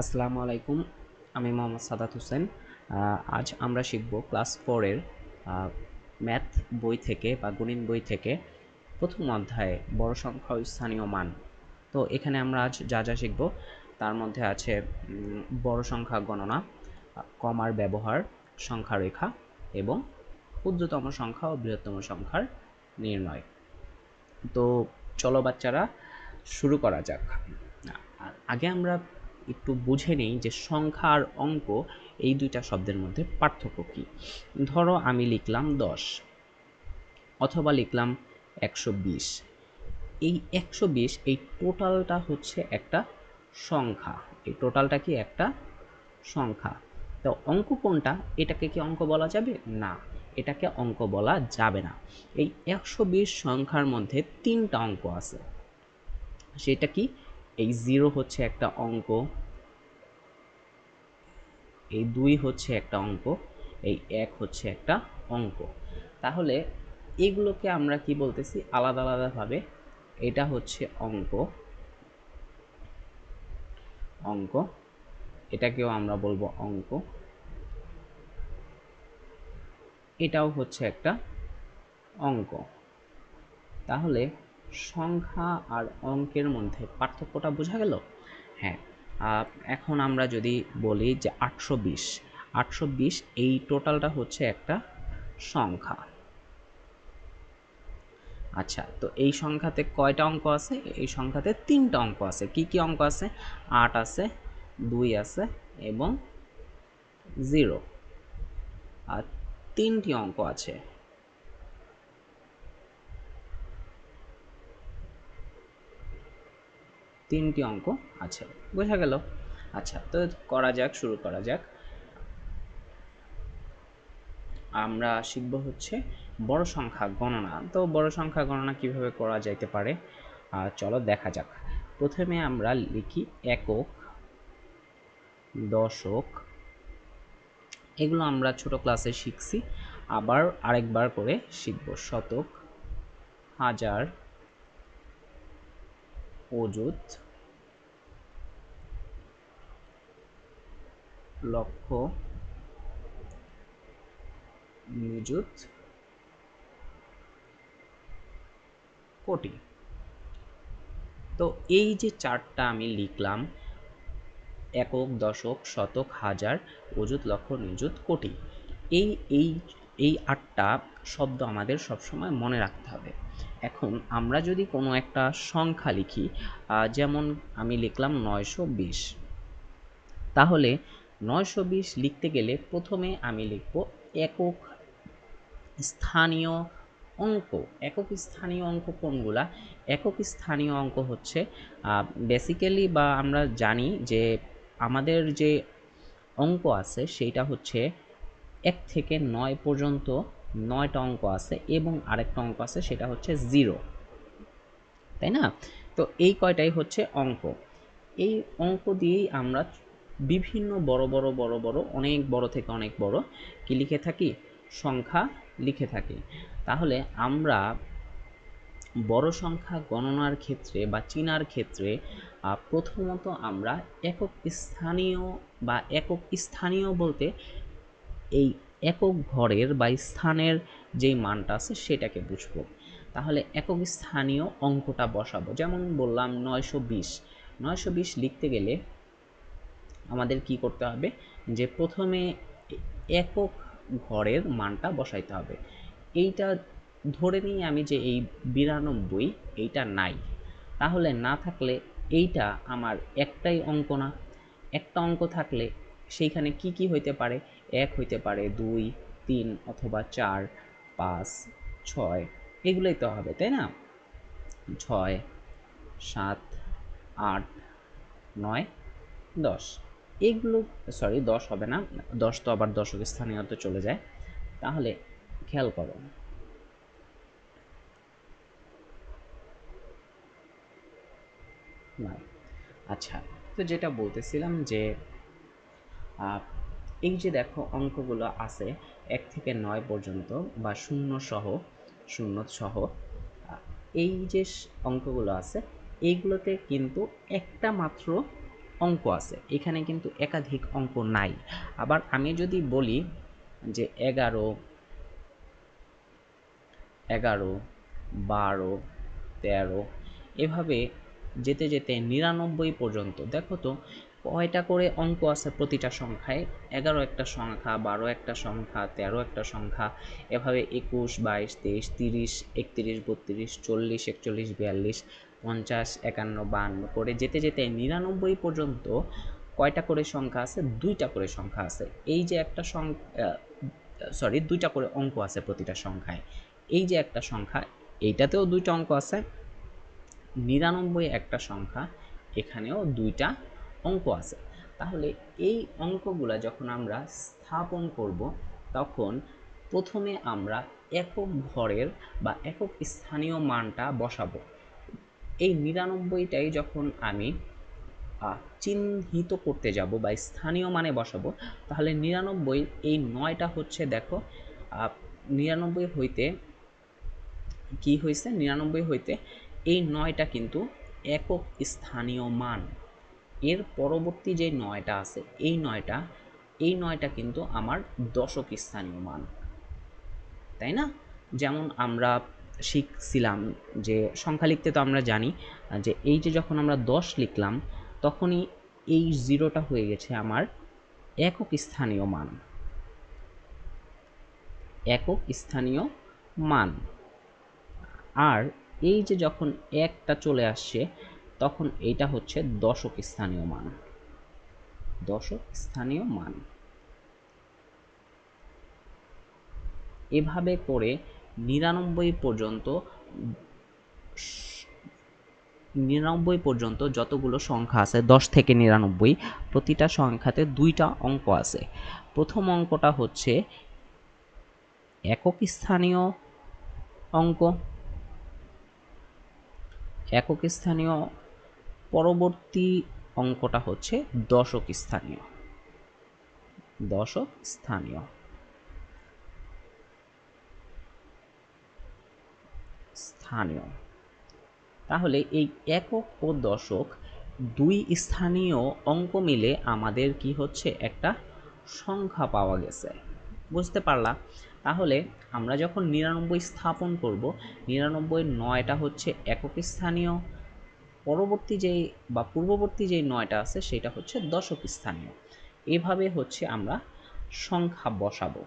আসসালামু আলাইকুম। আমি মোহাম্মদ সাদাত হোসেন। আজ আমরা শিখব ক্লাস 4 এর ম্যাথ বই থেকে বা গণিত বই থেকে প্রথম অধ্যায়ে বড় সংখ্যা ও স্থানীয় মান। তো এখানে আমরা আজ যা যা শিখব তার মধ্যে আছে বড় সংখ্যা গণনা, কমার ব্যবহার, সংখ্যা রেখা এবং ক্ষুদ্রতম সংখ্যা ও বৃহত্তম সংখ্যার নির্ণয়। তো চলো বাচ্চারা শুরু করা যাক। আগে আমরা একটু বুঝে নেই যে সংখ্যা আর অঙ্ক এই দুইটা শব্দের মধ্যে পার্থক্য কি। ধরো আমি লিখলাম 10 অথবা লিখলাম 120। এই 120 এই টোটালটা হচ্ছে একটা সংখ্যা। এই টোটালটা কি একটা সংখ্যা। তো অঙ্ক কোনটা, এটাকে কি অঙ্ক বলা যাবে? না, এটাকে অঙ্ক বলা যাবে না। এই 120 সংখ্যার মধ্যে তিনটা অঙ্ক আছে। সেটা কি? এই 0 হচ্ছে একটা অঙ্ক, এই 2 হচ্ছে একটা অঙ্ক, এই 1 হচ্ছে একটা অঙ্ক। তাহলে এগুলোকে আমরা কি বলতেছি আলাদা আলাদাভাবে? এটা হচ্ছে অঙ্ক, অঙ্ক, এটাকেও আমরা বলবো অঙ্ক, এটাও হচ্ছে একটা অঙ্ক। তাহলে সংখ্যা আর অঙ্কের মধ্যে পার্থক্যটা বোঝা গেল? হ্যাঁ। এখন আমরা যদি বলি যে 820, 820 এই টোটালটা হচ্ছে একটা সংখ্যা। আচ্ছা, তো এই সংখ্যাতে কয়টা অঙ্ক আছে? এই সংখ্যাতে তিনটা অঙ্ক আছে। কি কি অঙ্ক আছে? 8 আছে, 2 আছে এবং 0। আর তিনটি অঙ্ক আছে। তিনটি অঙ্ক আছে, বোঝা গেল? আচ্ছা, তো করা যাক, শুরু করা যাক। আমরা শিখব হচ্ছে বড় সংখ্যা গণনা। তো বড় সংখ্যা গণনা কিভাবে করা যাইতে পারে চলো দেখা যাক। প্রথমে আমরা লিখি একক, দশক, এগুলো আমরা ছোট ক্লাসে শিখছি, আবার আরেকবার করে শিখব। শতক, হাজার, অযুত, লক্ষ, নিযুত, কোটি। তো এই যে চারটা আমি লিখলাম, একক, দশক, শতক, হাজার, অযুত, লক্ষ, নিযুত, কোটি, এই এই এই 8টা শব্দ আমাদের সবসময় মনে রাখতে হবে। এখন আমরা যদি কোনো একটা সংখ্যা লিখি, যেমন আমি লিখলাম 920, তাহলে 920 লিখতে গেলে প্রথমে আমি লিখব একক স্থানীয় অঙ্ক। একক স্থানীয় অঙ্ক কোনগুলা? একক স্থানীয় অঙ্ক হচ্ছে বেসিক্যালি, বা আমরা জানি যে আমাদের যে অঙ্ক আছে সেইটা হচ্ছে 1 থেকে 9 পর্যন্ত 9টা অঙ্ক আছে এবং আরেকটা অঙ্ক আছে সেটা হচ্ছে 0, তাই না? তো এই কয়টাই হচ্ছে অঙ্ক। এই অঙ্ক দিয়েই আমরা বিভিন্ন বড় বড় বড় বড় অনেক বড় থেকে অনেক বড় কি লিখে থাকি? সংখ্যা লিখে থাকি। তাহলে আমরা বড় সংখ্যা গণনার ক্ষেত্রে বা চিনার ক্ষেত্রে প্রথমত আমরা একক স্থানীয় বা একক স্থানীয় বলতে এই একক ঘরের বা স্থানের যেই মানটা আছে সেটাকে বুঝবো। তাহলে একক স্থানীয় অঙ্কটা বসাবো। যেমন বললাম 920, 920 লিখতে গেলে আমাদের কি করতে হবে? যে প্রথমে একক ঘরের মানটা বসাইতে হবে। এইটা ধরে নিই আমি যে এই 92 এইটা নাই, তাহলে না থাকলে এইটা আমার একটাই অঙ্ক না। একটা অঙ্ক থাকলে সেইখানে কি কি হইতে পারে? 1 হইতে পারে, 2, 3 অথবা 4, 5, 6, এগুলোই তো হবে, তাই না? 6, 7, 8, 9, 10, এগুলো। সরি, 10 হবে না, 10 তো আবার দশক স্থানীয়তে চলে যায়। তাহলে খেয়াল করো, নয়। আচ্ছা, তো যেটা বলতেছিলাম যে এই যে দেখো অঙ্কগুলো আছে 1 থেকে 9 পর্যন্ত বা শূন্য সহ এই যে অঙ্কগুলো আছে, এইগুলোতে কিন্তু একটা মাত্র অঙ্ক আছে, এখানে কিন্তু একাধিক অঙ্ক নাই। আবার আমি যদি বলি যে 11, 12, 13 এভাবে যেতে যেতে 99 পর্যন্ত, দেখো তো কয়টা করে অঙ্ক আছে প্রতিটা সংখ্যায়। 11 একটা সংখ্যা, 12 একটা সংখ্যা, 13 একটা সংখ্যা, এভাবে 21, 22, 23, 30, 31, 32, 40, 41, 42, 50, 51, 52 করে যেতে যেতে 99 পর্যন্ত কয়টা করে সংখ্যা আছে? দুইটা করে সংখ্যা আছে। এই যে একটা দুইটা করে অঙ্ক আছে প্রতিটা সংখ্যায়। এই যে একটা সংখ্যা, এইটাতেও দুইটা অঙ্ক আছে। 99 একটা সংখ্যা, এখানেও দুইটা অঙ্ক আছে। তাহলে এই অঙ্কগুলা যখন আমরা স্থাপন করব, তখন প্রথমে আমরা একক ঘরের বা একক স্থানীয় মানটা বসাবো। এই 99টাই যখন আমি চিহ্নিত করতে যাব বা স্থানীয় মানে বসাবো, তাহলে 99 এই 9টা হচ্ছে, দেখো 99 হইতে কি হয়েছে, 99 হইতে এই 9টা কিন্তু একক স্থানীয় মান। এর পরবর্তী যে 9টা আছে, এই 9টা কিন্তু আমার দশক স্থানীয় মান, তাই না? যেমন আমরা শিখছিলাম যে সংখ্যা লিখতে তো আমরা জানি যে এই যে যখন আমরা 10 লিখলাম, তখনই এই জিরোটা হয়ে গেছে আমার একক স্থানীয় মান, একক স্থানীয় মান। আর এই যে যখন একটা চলে আসছে, তখন এইটা হচ্ছে দশক স্থানীয় মান, দশক স্থানীয় মান। এভাবে করে 99 পর্যন্ত, 99 পর্যন্ত যতগুলো সংখ্যা আছে, 10 থেকে 99, প্রতিটা সংখ্যাতে দুইটা অঙ্ক আছে। প্রথম অঙ্কটা হচ্ছে একক স্থানীয় অঙ্ক, একক স্থানীয়। পরবর্তী অঙ্কটা হচ্ছে দশক স্থানীয়, দশক স্থানীয়, স্থানীয়। তাহলে এই একক ও দশক দুই স্থানীয় অঙ্ক মিলে আমাদের কি হচ্ছে, একটা সংখ্যা পাওয়া গেছে। বুঝতে পারলা? তাহলে আমরা যখন 99 স্থাপন করব, 99 9টা হচ্ছে একক স্থানীয়, পরবর্তী যেই বা পূর্ববর্তী যেই 9টা আছে সেটা হচ্ছে দশক স্থানীয়। এভাবে হচ্ছে আমরা সংখ্যা বসাবো।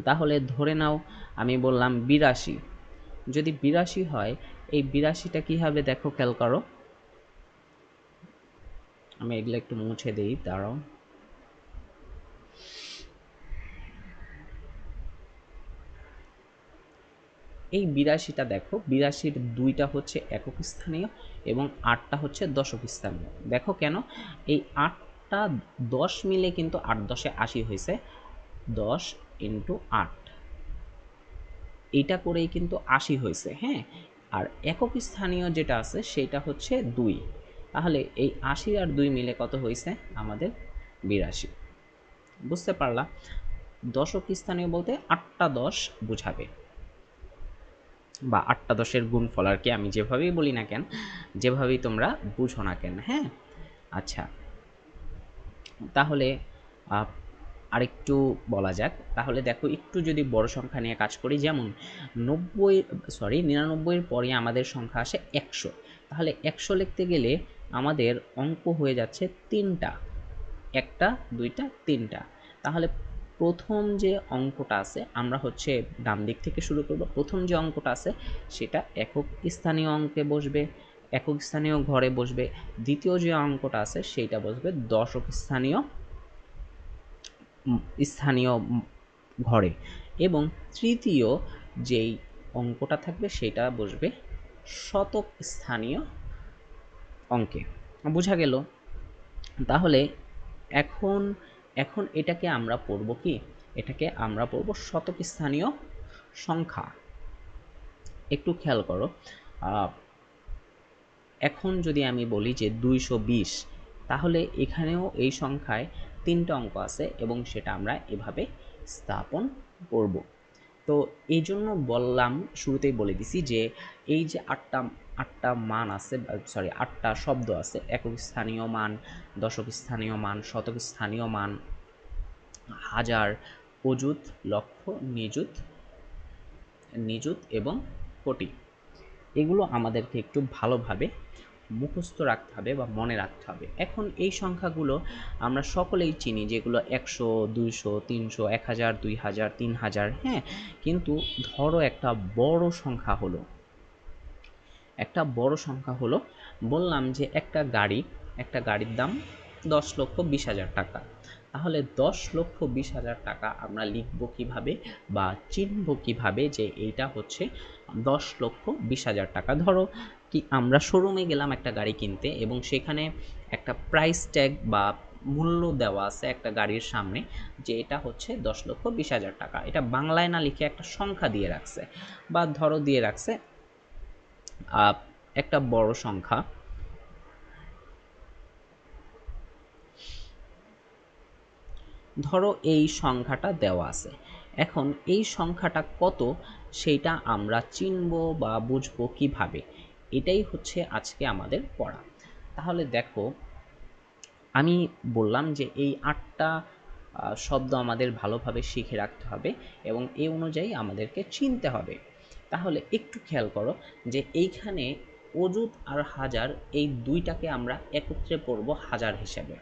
তাহলে ধরে নাও আমি বললাম 82, যদি 82 হয়, এই 82টা কি হবে দেখো, খেয়াল করো। আমি এগুলো একটু মুছে দেই, দাঁড়াও। এই 82টা দেখো, 82-র 2টা হচ্ছে একক স্থানীয় এবং 8টা হচ্ছে দশক স্থানীয়। দেখো কেন, এই 8টা 10 মিলে কিন্তু 8 10 80 হয়েছে, 10 × 8 এইটা করেই কিন্তু 80 হয়েছে। হ্যাঁ, আর একক স্থানীয় যেটা আছে সেটা হচ্ছে 2। তাহলে এই 80 আর 2 মিলে কত হয়েছে আমাদের? 82। বুঝতে পারলা? দশক স্থানীয় বলতে 8টা 10 বুঝাবে, বা 8টা 10-এর গুণফল আর কি, আমি যেভাবেই বলি না কেন, যেভাবেই তোমরা বুঝো না কেন। হ্যাঁ, আচ্ছা, তাহলে আরেকটু বলা যাক। তাহলে দেখো, একটু যদি বড় সংখ্যা নিয়ে কাজ করি, যেমন 99-এর পরে আমাদের সংখ্যা আসে 100। তাহলে 100 লিখতে গেলে আমাদের অঙ্ক হয়ে যাচ্ছে 3টা, 1টা 2টা 3টা। তাহলে প্রথম যে অঙ্কটা আছে, আমরা হচ্ছে ডান দিক থেকে শুরু করব। প্রথম যে অঙ্কটা আছে সেটা একক স্থানীয় অঙ্কে বসবে, একক স্থানীয় ঘরে বসবে। দ্বিতীয় যে অঙ্কটা আছে সেইটা বসবে দশক স্থানীয় স্থানীয় ঘরে, এবং তৃতীয় যেই অঙ্কটা থাকবে সেটা বসবে শতক স্থানীয় অঙ্কে। বোঝা গেল? তাহলে এখন এখন এটাকে আমরা পড়ব কি, এটাকে আমরা পড়ব শতক স্থানীয় সংখ্যা। একটু খেয়াল করো, এখন যদি আমি বলি যে 220, তাহলে এখানেও এই সংখ্যায় 3টা অঙ্ক আছে এবং সেটা আমরা এভাবে স্থাপন করব। তো এই জন্য বললাম, শুরুতেই বলে দিছি যে এই যে 8টা আটটা মান আছে, সরি 8টা শব্দ আছে: একক স্থানীয় মান, দশক স্থানীয় মান, শতক স্থানীয় মান, হাজার, অযুত, লক্ষ, নিযুত, নিযুত এবং কোটি। এগুলো আমাদেরকে একটু ভালোভাবে মুখস্থ রাখতে হবে বা মনে রাখতে হবে। এখন এই সংখ্যাগুলো আমরা সকলেই চিনি, যেগুলো 100, 200, 300, 1000, 2000, 3000, হ্যাঁ। কিন্তু ধরো একটা বড় সংখ্যা হলো, বললাম যে একটা গাড়ির দাম 10,20,000 টাকা। তাহলে 10,20,000 টাকা আমরা লিখব কিভাবে বা চিনব কিভাবে যে এইটা হচ্ছে 10,20,000 টাকা? ধরো কি আমরা শোরুমে গেলাম একটা গাড়ি কিনতে, এবং সেখানে একটা প্রাইস ট্যাগ বা মূল্য দেওয়া আছে একটা গাড়ির সামনে, যে এটা হচ্ছে 10,20,000 টাকা। এটা বাংলায় না লিখে একটা সংখ্যা দিয়ে রাখছে, বা ধরো দিয়ে রাখছে একটা বড় সংখ্যা, ধরো এই সংখ্যাটা দেওয়া আছে। এখন এই সংখ্যাটা কত সেইটা আমরা চিনব বা বুঝবো কিভাবে? এটাই হচ্ছে আজকে আমাদের পড়া। তাহলে দেখো, আমি বললাম যে এই 8টা শব্দ আমাদের ভালোভাবে শিখে রাখতে হবে এবং এই অনুযায়ী আমাদেরকে চিনতে হবে। তাহলে একটু খেয়াল করো যে এইখানে অযুত আর হাজার, এই দুইটাকে আমরা একত্রে পড়ব হাজার হিসাবে।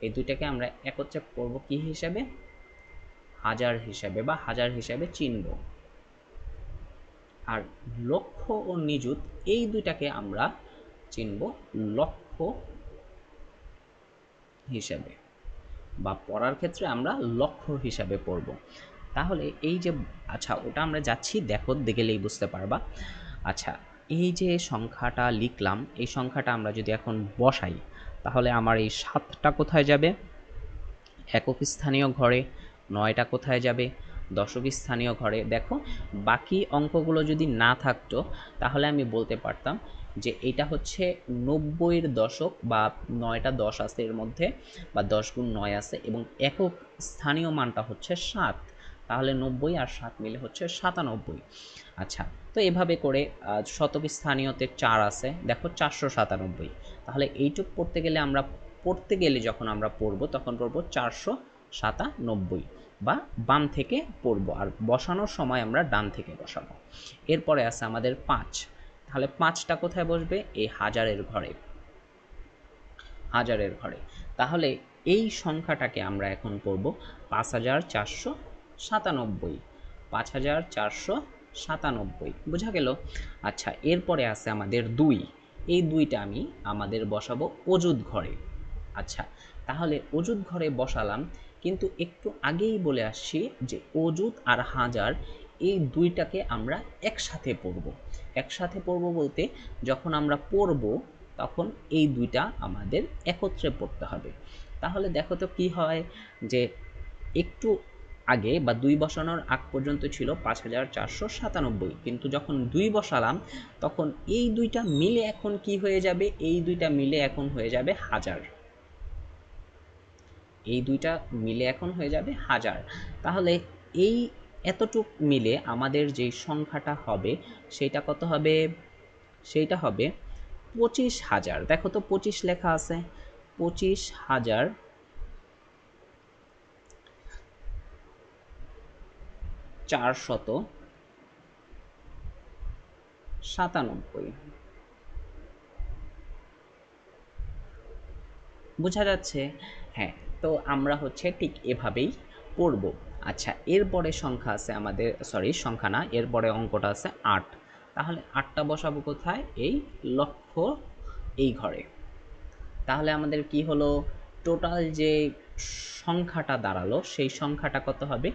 এই দুইটাকে আমরা একত্রে পড়ব কি হিসাবে? হাজার হিসাবে, বা হাজার হিসাবে চিনব। আর লক্ষ ও নিযুত, এই দুইটাকে আমরা চিনব লক্ষ হিসাবে, বা পড়ার ক্ষেত্রে আমরা লক্ষ্য হিসাবে পড়ব। তাহলে এই যে, আচ্ছা ওটা আমরা যাচ্ছি, দেখো দেখলেই বুঝতে পারবা। আচ্ছা, এই যে সংখ্যাটা লিখলাম, এই সংখ্যাটা আমরা যদি এখন বসাই, তাহলে আমার এই 7টা কোথায় যাবে? একক স্থানীয় ঘরে। 9টা কোথায় যাবে? দশক স্থানীয় ঘরে। দেখো, বাকি অঙ্কগুলো যদি না থাকতো তাহলে আমি বলতে পারতাম যে এটা হচ্ছে 90-এর দশক, বা 9টা 10 আছে এর মধ্যে, বা 10 গুণ 9 আছে, এবং একক স্থানীয় মানটা হচ্ছে 7। তাহলে 90 আর 7 মিলে হচ্ছে 97। আচ্ছা, তো এভাবে করে শতক স্থানীয়তে 4 আছে, দেখো 497। তাহলে এইটুক পড়তে গেলে যখন আমরা পড়বো তখন পড়বো 497, বা বাম থেকে পড়বো, আর বসানোর সময় আমরা ডান থেকে বসাবো। এরপরে আছে আমাদের 5। তাহলে 5টা কোথায় বসবে? এই হাজারের ঘরে। তাহলে এই সংখ্যাটাকে আমরা এখন পড়ব 5,497। 5,497, বোঝা গেল? আচ্ছা, এরপরে আছে আমাদের 2। এই 2টা আমাদের বসাবো অযুত ঘরে। আচ্ছা, তাহলে অযুত ঘরে বসালাম, কিন্তু একটু আগেই বলে আসছি যে অযুত আর হাজার, এই দুইটাকে আমরা একসাথে পড়ব। একসাথে পড়ব বলতে, যখন আমরা পড়ব তখন এই দুইটা আমাদের একত্রে পড়তে হবে। তাহলে দেখো তো কি হয়, যে একটু আগে বা 2 বসানোর আগ পর্যন্ত ছিল 5,497, কিন্তু যখন 2 বসালাম তখন এই দুইটা মিলে এখন কি হয়ে যাবে? এই দুইটা মিলে এখন হয়ে যাবে হাজার। এই দুইটা মিলে এখন হয়ে যাবে হাজার। তাহলে এই এতটুক মিলে আমাদের যে সংখ্যাটা হবে সেটা কত হবে? সেইটা হবে 25,000। দেখো তো 25 লেখা আছে, 25,497। বোঝা যাচ্ছে? হ্যাঁ। তো আমরা হচ্ছে ঠিক এভাবেই পড়ব। আচ্ছা, এরপরে সংখ্যা আছে আমাদের, সরি সংখ্যা না, এরপরে অঙ্কটা আছে 8। তাহলে 8টা বসাবো কোথায়? এই লক্ষ এই ঘরে। তাহলে আমাদের কি হলো? টোটাল যে সংখ্যাটা দাঁড়ালো সেই সংখ্যাটা কত হবে?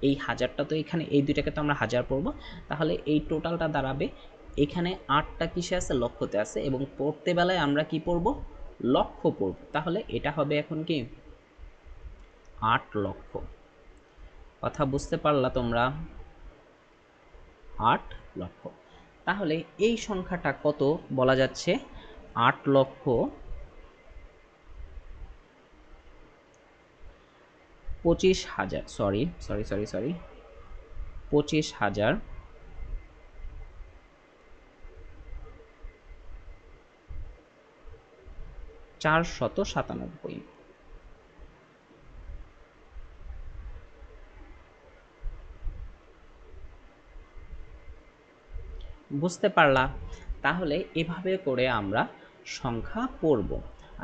এই হাজারটা তো এখানে, এই দুইটাকে তো আমরা হাজার পড়বো, তাহলে এই টোটালটা দাঁড়াবে, এখানে 8টা কিসে আছে? লক্ষতে আছে, এবং পড়তে বেলায় আমরা কি পড়ব? লক্ষ পড়ব। তাহলে এটা হবে এখন কি 8 লক্ষ। কথা বুঝতে পারলা তোমরা? 8 লক্ষ। তাহলে এই সংখ্যাটা কত বলা যাচ্ছে? 8,25,000, সরি সরি সরি সরি 25,000 497। বুঝতে পারলা? তাহলে এভাবে করে আমরা সংখ্যা পড়ব।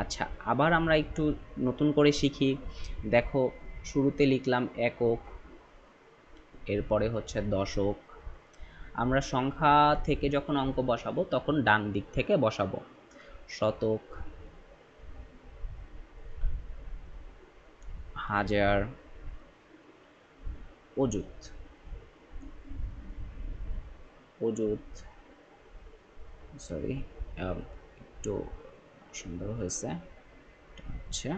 আচ্ছা, আবার আমরা একটু নতুন করে শিখি। দেখো, শুরুতে লিখলাম একক, এরপরে হচ্ছে দশক। আমরা সংখ্যা থেকে যখন অঙ্ক বসাবো তখন ডান দিক থেকে বসাবো। শতক, হাজার, অযুত। অযুত, সরি, একটু সুন্দর হয়েছে। আচ্ছা,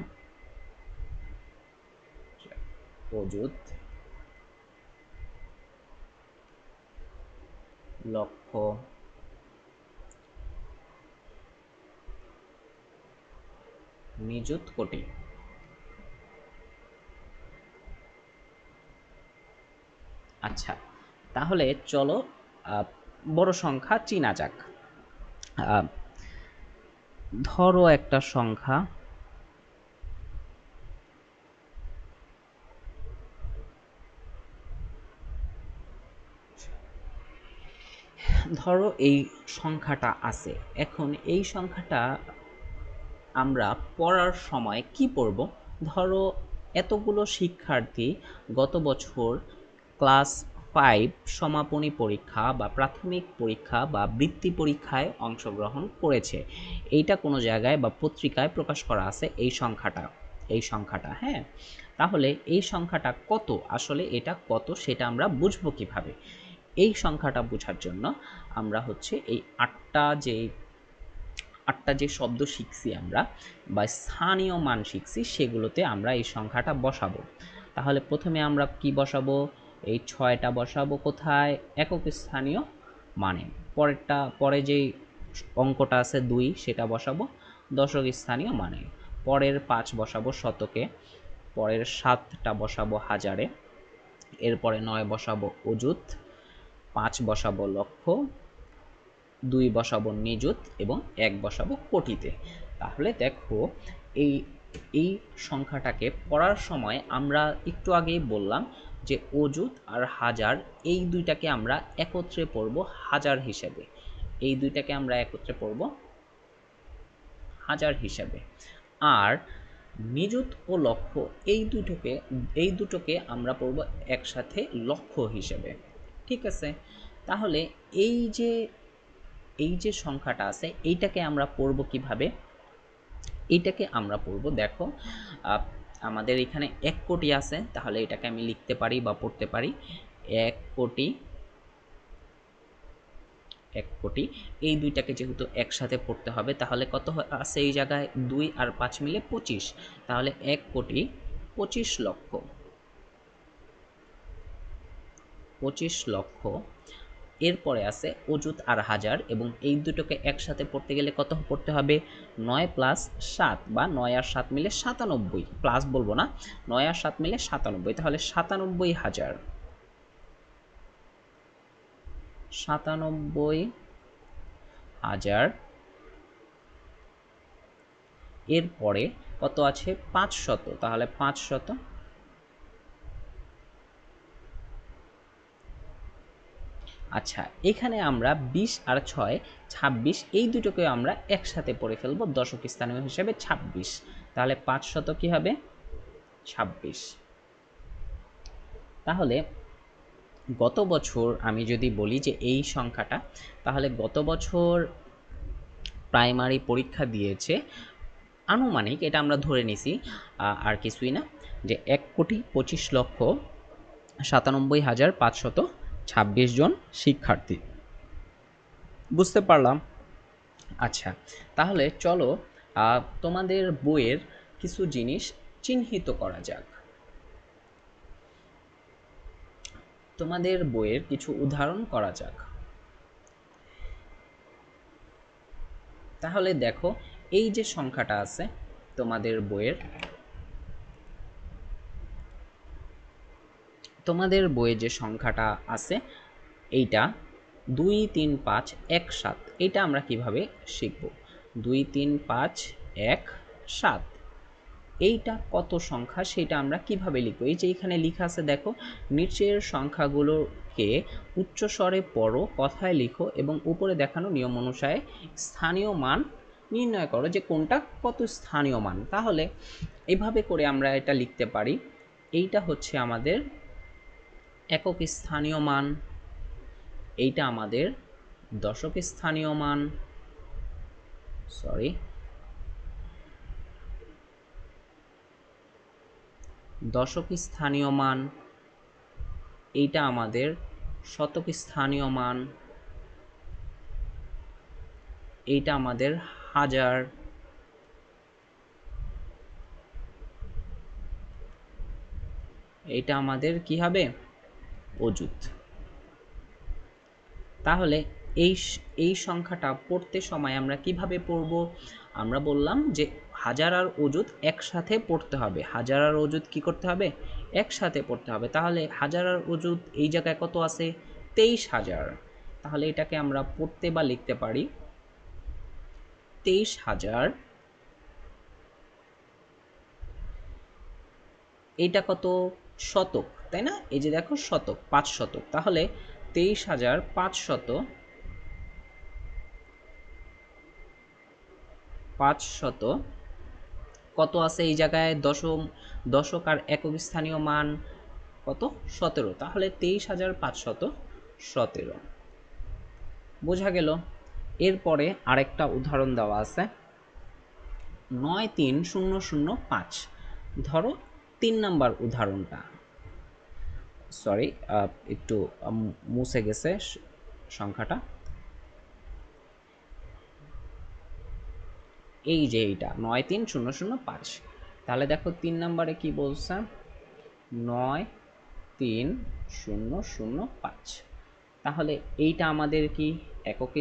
অযুত, লক্ষ, নিযুত, কোটি। আচ্ছা, তাহলে চলো বড় সংখ্যা চিনা যাক। ধরো একটা সংখ্যা, ধরো এই সংখ্যাটা আছে। এখন এই সংখ্যাটা আমরা পড়ার সময় কি পড়ব? ধরো এতগুলো শিক্ষার্থী গত বছর ক্লাস 5 সমাপনী পরীক্ষা বা প্রাথমিক পরীক্ষা বা বৃত্তি পরীক্ষায় অংশগ্রহণ করেছে। এইটা কোনো জায়গায় বা পত্রিকায় প্রকাশ করা আছে এই সংখ্যাটা, হ্যাঁ। তাহলে এই সংখ্যাটা কত, আসলে এটা কত সেটা আমরা বুঝবো কিভাবে? এই সংখ্যাটা বোঝার জন্য আমরা হচ্ছে এই আটটা যে শব্দ শিখছি আমরা বা স্থানীয় মান শিখছি, সেগুলোতে আমরা এই সংখ্যাটা বসাবো। তাহলে প্রথমে আমরা কি বসাবো? এই 6টা বসাবো কোথায়? একক স্থানীয় মানে। পরে যেই অঙ্কটা আছে 2, সেটা বসাবো দশক স্থানীয় মানে। পরের 5 বসাবো শতকে, পরের 7টা বসাবো হাজারে, এরপরে 9 বসাবো অযুত, 5 বসাবো লক্ষ, 2 বসাবো নিযুত এবং 1 বসাবো কোটিতে। তাহলে দেখো, এই এই সংখ্যাটাকে পড়ার সময় আমরা একটু আগেই বললাম যে অযুত আর হাজার এই দুইটাকে আমরা একত্রে পড়ব হাজার হিসেবে। এই দুইটাকে আমরা একত্রে পড়ব হাজার হিসেবে। আর নিযুত ও লক্ষ এই দুটোকে আমরা পড়ব একসাথে লক্ষ হিসেবে। ঠিক আছে? তাহলে এই যে সংখ্যাটা আছে এইটাকে আমরা পড়ব কিভাবে? এইটাকে আমরা পড়ব, দেখো আমাদের এখানে 1 কোটি আছে, তাহলে এটাকে আমি লিখতে পারি বা পড়তে পারি 1 কোটি। 1 কোটি, এই দুইটাকে যেহেতু একসাথে পড়তে হবে, তাহলে কত আছে এই জায়গায়? 2 আর 5 মিলে 25, তাহলে 1 কোটি 25 লক্ষ। 25 লক্ষ। এরপরে আছে অযুত আর হাজার, এবং এই দুটোকে একসাথে পড়তে গেলে কত পড়তে হবে? 9 প্লাস 7 বা 9 আর 7 মিলে 97, প্লাস বলবো না, 9 আর 7 মিলে 97, তাহলে 97,000। 97,000। এরপরে কত আছে? 500, তাহলে 500। আচ্ছা, এখানে আমরা 20 আর 6 26, এই দুটোকে আমরা একসাথে পড়ে ফেলবো দশক স্থানীয় হিসেবে 26, তাহলে 500 কি হবে? 26। তাহলে গত বছর আমি যদি বলি যে এই সংখ্যাটা, তাহলে গত বছর প্রাইমারি পরীক্ষা দিয়েছে আনুমানিক, এটা আমরা ধরে নিছি আর কিছুই না, যে 1,95,97,526 জন শিক্ষার্থী। বুঝতে পারলাম? আচ্ছা, তাহলে চলো তোমাদের বইয়ের কিছু জিনিস চিহ্নিত করা যাক। তোমাদের বইয়ের কিছু উদাহরণ করা যাক। তাহলে দেখো, এই যে সংখ্যাটা আছে তোমাদের বইয়ে যে সংখ্যাটা আছে এইটা 2 3 5 1 7, এটা আমরা কিভাবে শিখব? 2 3 5 1 7। এইটা কত সংখ্যা সেটা আমরা কিভাবে লিখব? এই যে এখানে লেখা আছে দেখো, নিচের সংখ্যাগুলোকে উচ্চস্বরে পড়ো, কথায় লিখো এবং উপরে দেখানো নিয়ম অনুসারে স্থানীয় মান নির্ণয় করো যে কোনটা কত স্থানীয় মান। তাহলে এভাবে করে আমরা এটা লিখতে পারি। এইটা হচ্ছে আমাদের একক স্থানীয় মান, এইটা আমাদের দশক স্থানীয় মান, দশক স্থানীয় মান, এইটা আমাদের শতক স্থানীয় মান, এইটা আমাদের হাজার, এইটা আমাদের কি হবে? অযুত। তাহলে এই সংখ্যাটা পড়তে সময় আমরা কিভাবে পড়ব? আমরা বললাম যে হাজার আর অযুত একসাথে পড়তে হবে। হাজার আর অযুত কি করতে হবে? একসাথে পড়তে হবে। তাহলে হাজার আর অযুত এই জায়গায় কত আছে? 23,000। তাহলে এটাকে আমরা পড়তে বা লিখতে পারি 23,000। এইটা কত? শতক, তাই না? এই যে দেখো শতক, 5 শতক। তাহলে 23,500 কত আছে এই জায়গায়? দশক আর একক স্থানীয় মান কত? 17। তাহলে 23,517 বোঝা গেল। এরপরে আরেকটা উদাহরণ দেওয়া আছে 93005। ধরো 3 নাম্বার উদাহরণটা, সরি একটু মুছে গেছে সংখ্যাটা, এই যে এইটা 93005। তাহলে দেখো 3 নাম্বারে কি বলছে? 93005। তাহলে এইটা আমাদের কি? একক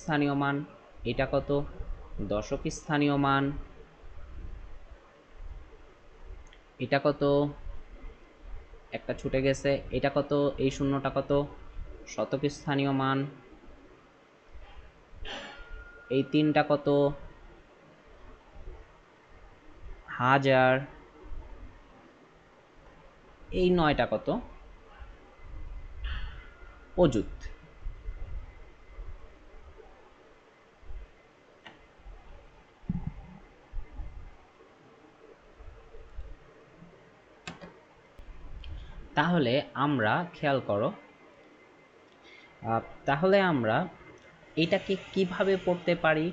স্থানীয় মান। এটা কত? দশক স্থানীয় মান। এটা কত? একটা ছুটে গেছে। এটা কত? এই শূন্যটা কত? শতক স্থানীয় মান। এই 3টা কত? হাজার। এই 9টা কত? অযুত। তাহলে আমরা খেয়াল করো, তাহলে আমরা এটাকে কিভাবে পড়তে পারি?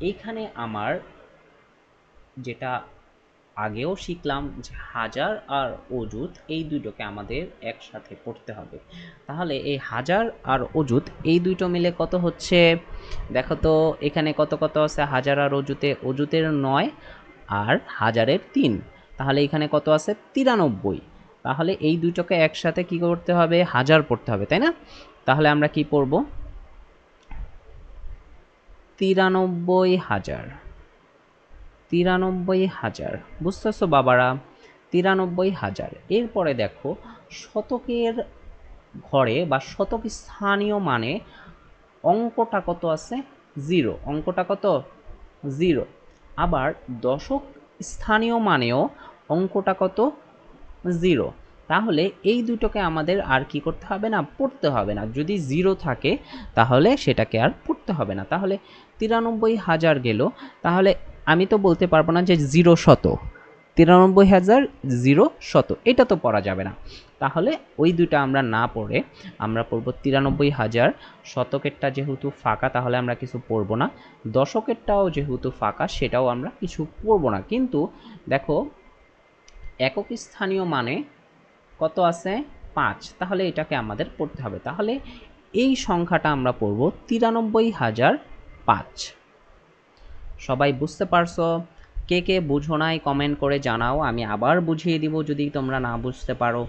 এইখানে আমার যেটা আগেও শিখলাম যে হাজার আর অযুত এই দুটোকে আমাদের একসাথে পড়তে হবে। তাহলে এই হাজার আর অযুত এই দুটো মিলে কত হচ্ছে? দেখো তো এখানে কত কত আছে হাজার আর অযুতে? অযুতের 9 আর হাজারের 3। তাহলে এখানে কত আছে? 93। তাহলে এই দুটোকে একসাথে কি করতে হবে? হাজার পড়তে হবে, তাই না? তাহলে আমরা কি পড়ব? 93,000। 93,000 বুঝতেছো বাবারা? 93,000। এরপরে দেখো শতকের ঘরে বা শতক স্থানীয় মানে অঙ্কটা কত আছে? 0। অঙ্কটা কত? 0। আবার দশক স্থানীয় মানেও অঙ্কটা কত? 0। তাহলে এই দুটোকে আমাদের আর কি করতে হবে না? পড়তে হবে না। যদি 0 থাকে তাহলে সেটাকে আর পড়তে হবে না। তাহলে 93,000 গেল। তাহলে আমি তো বলতে পারবো না যে 0 শত, 93,000 0 শত, এটা তো পড়া যাবে না। তাহলে ওই দুটো আমরা না পড়ে আমরা পড়ব 93,000। শতকেরটা যেহেতু ফাঁকা তাহলে আমরা কিছু পড়ব না, দশকেরটাও যেহেতু ফাঁকা সেটাও আমরা কিছু পড়ব না। কিন্তু দেখো একক স্থানীয় মানে কত আছে? 5। তাহলে এটাকে আমাদের পড়তে হবে। তাহলে এই সংখ্যাটা আমরা পড়ব 93,005। সবাই বুঝতে পারছো? কে কে বুঝো নাই কমেন্ট করে জানাও, আমি আবার বুঝিয়ে দিব যদি তোমরা না বুঝতে পারো।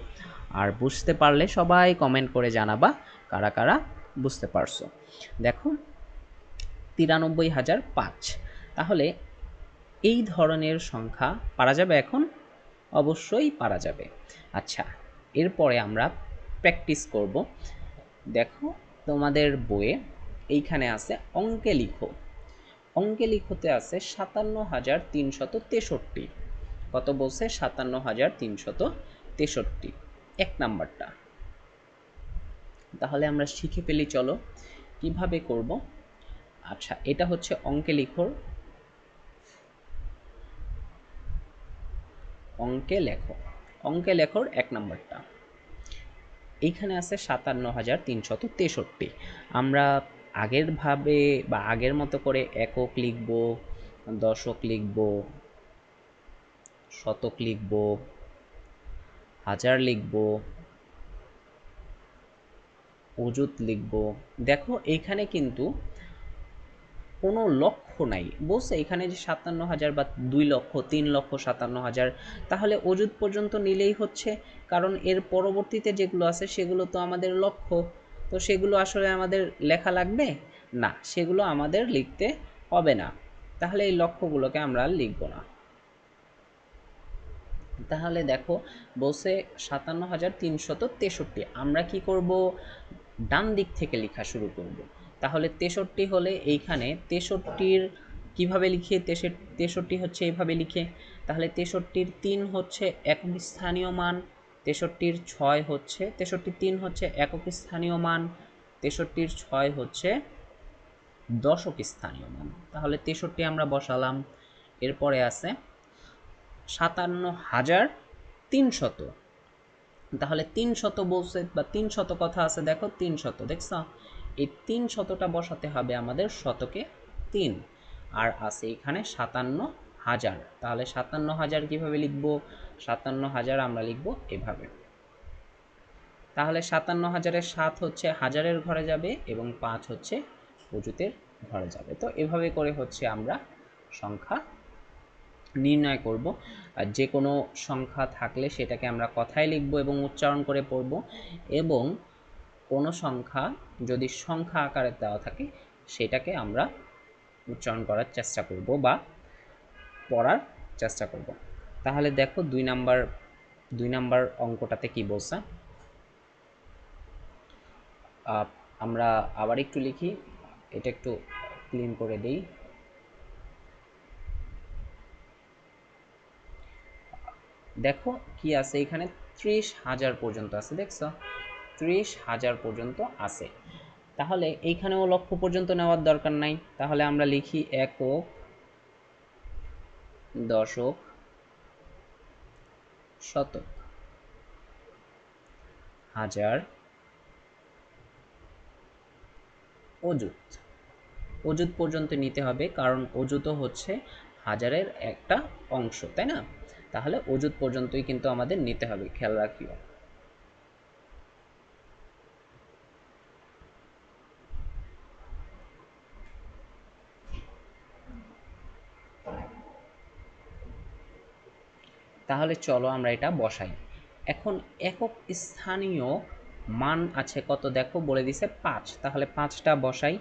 আর বুঝতে পারলে সবাই কমেন্ট করে জানাবা কারা কারা বুঝতে পারছো। দেখো 93,005। তাহলে এই ধরনের সংখ্যা পারা যাবে এখন? অবশ্যই পারা যাবে। আচ্ছা, এরপরে আমরা প্র্যাকটিস করব। দেখো তোমাদের বইয়ে এইখানে আছে অঙ্কে লিখো। অঙ্কে লিখতে আছে 57,363। কত বলছে? 57,363, 1 নাম্বারটা। তাহলে আমরা শিখে ফেলি, চলো কিভাবে করব। আচ্ছা, এটা হচ্ছে অঙ্কে লেখো, অঙ্কে লেখোর 1 নাম্বারটা। এইখানে আছে 57,363। আমরা আগের ভাবে বা আগের মতো করে একক লিখব, দশক লিখব, শতক লিখব, হাজার লিখব, অযুত লিখব। দেখো এইখানে কিন্তু কোনো লক্ষ্য নাই, বলছে এখানে যে 57,000 বা 2 লক্ষ, 3 লক্ষ 57,000, তাহলে অযুত পর্যন্ত নিলেই হচ্ছে, কারণ এর পরবর্তীতে যেগুলো আছে সেগুলো তো আমাদের লক্ষ্য। তো সেগুলো আসলে আমাদের লেখা লাগবে না, সেগুলো আমাদের লিখতে হবে না। তাহলে এই লক্ষ্যগুলোকে আমরা আর লিখব না। তাহলে দেখো বলছে 57,363, আমরা কি করব? ডান দিক থেকে লেখা শুরু করব। তাহলে 63 হলে এইখানে 63-র কীভাবে লিখে? 63 হচ্ছে এইভাবে লিখে। তাহলে 63-র 3 হচ্ছে একক স্থানীয় মান, 63-র 6 হচ্ছে, 63-র 3 হচ্ছে একক স্থানীয় মান, 63-র 6 হচ্ছে দশক স্থানীয় মান। তাহলে 63 আমরা বসালাম। এরপরে আছে 57,300। তাহলে 300 বলছে বা 300 কথা আছে, দেখো 300 দেখছো, এই 300টা বসাতে হবে আমাদের শতকে 3। আর আছে এখানে 57,000। তাহলে 57,000 কিভাবে লিখবো? 57,000 আমরা লিখবো এভাবে। তাহলে 57,000-এর 7 হচ্ছে হাজারের ঘরে যাবে এবং 5 হচ্ছে অযুতের ঘরে যাবে। তো এভাবে করে হচ্ছে আমরা সংখ্যা নির্ণয় করব। আর যে কোনো সংখ্যা থাকলে সেটাকে আমরা কথায় লিখব এবং উচ্চারণ করে পড়ব, এবং কোনো সংখ্যা যদি সংখ্যা আকারে দেওয়া থাকে সেটাকে আমরা উচ্চারণ করার চেষ্টা করব বা পড়ার চেষ্টা করব। তাহলে দেখো 2 নাম্বার অঙ্কটাতে কি বলছে, আমরা আবার একটু লিখি, এটা একটু ক্লিন করে দিই। দেখো কি আছে এখানে, 30,000 পর্যন্ত আছে, দেখছো 30,000 পর্যন্ত আছে। তাহলে এইখানেও লক্ষ্য পর্যন্ত নেওয়ার দরকার নাই। তাহলে আমরা লিখি একক, দশক, শতক, হাজার, অযুত। অযুত পর্যন্ত নিতে হবে, কারণ অযুতও হচ্ছে হাজারের একটা অংশ, তাই না? তাহলে অযুত পর্যন্তই কিন্তু আমাদের নিতে হবে, খেয়াল রাখিও। তাহলে চলো আমরা এটা বসাই। এখন একক স্থানীয় মান আছে কত, দেখো বলে দিছে 5, তাহলে 5টা বসাই।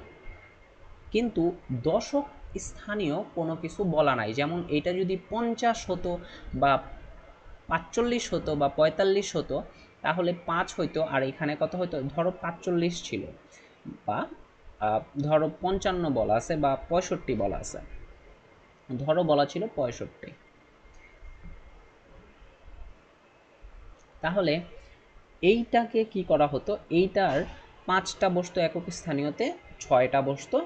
কিন্তু দশক স্থানীয় কোনো কিছু বলা নাই, যেমন এটা যদি 50 হতো বা 45 হতো বা 45 হতো তাহলে 5 হইতো, আর এখানে কত হইতো? ধরো 45 ছিল, বা ধরো 55 বলা আছে বা 65 বলা আছে, ধরো বলা ছিল 65। তাহলে এইটাকে কি করা হতো? এইটার 5টা বসতো একক স্থানীয়তে, 6টা বসতো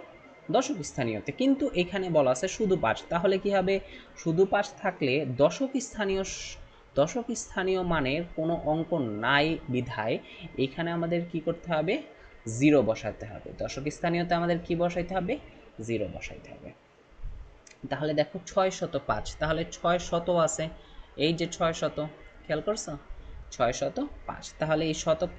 দশক স্থানীয়তে, কিন্তু এখানে বলা আছে শুধু 5। তাহলে কি হবে? শুধু 5 থাকলে দশক স্থানীয় মানের কোনো অঙ্ক নাই বিধায় এখানে আমাদের কি করতে হবে? 0 বসাতে হবে। দশক স্থানীয়তে আমাদের কি বসাইতে হবে? 0 বসাইতে হবে। তাহলে দেখো 605, তাহলে 600 আছে, এই যে 600, খেয়াল করছো? 605। তাহলে এই শতক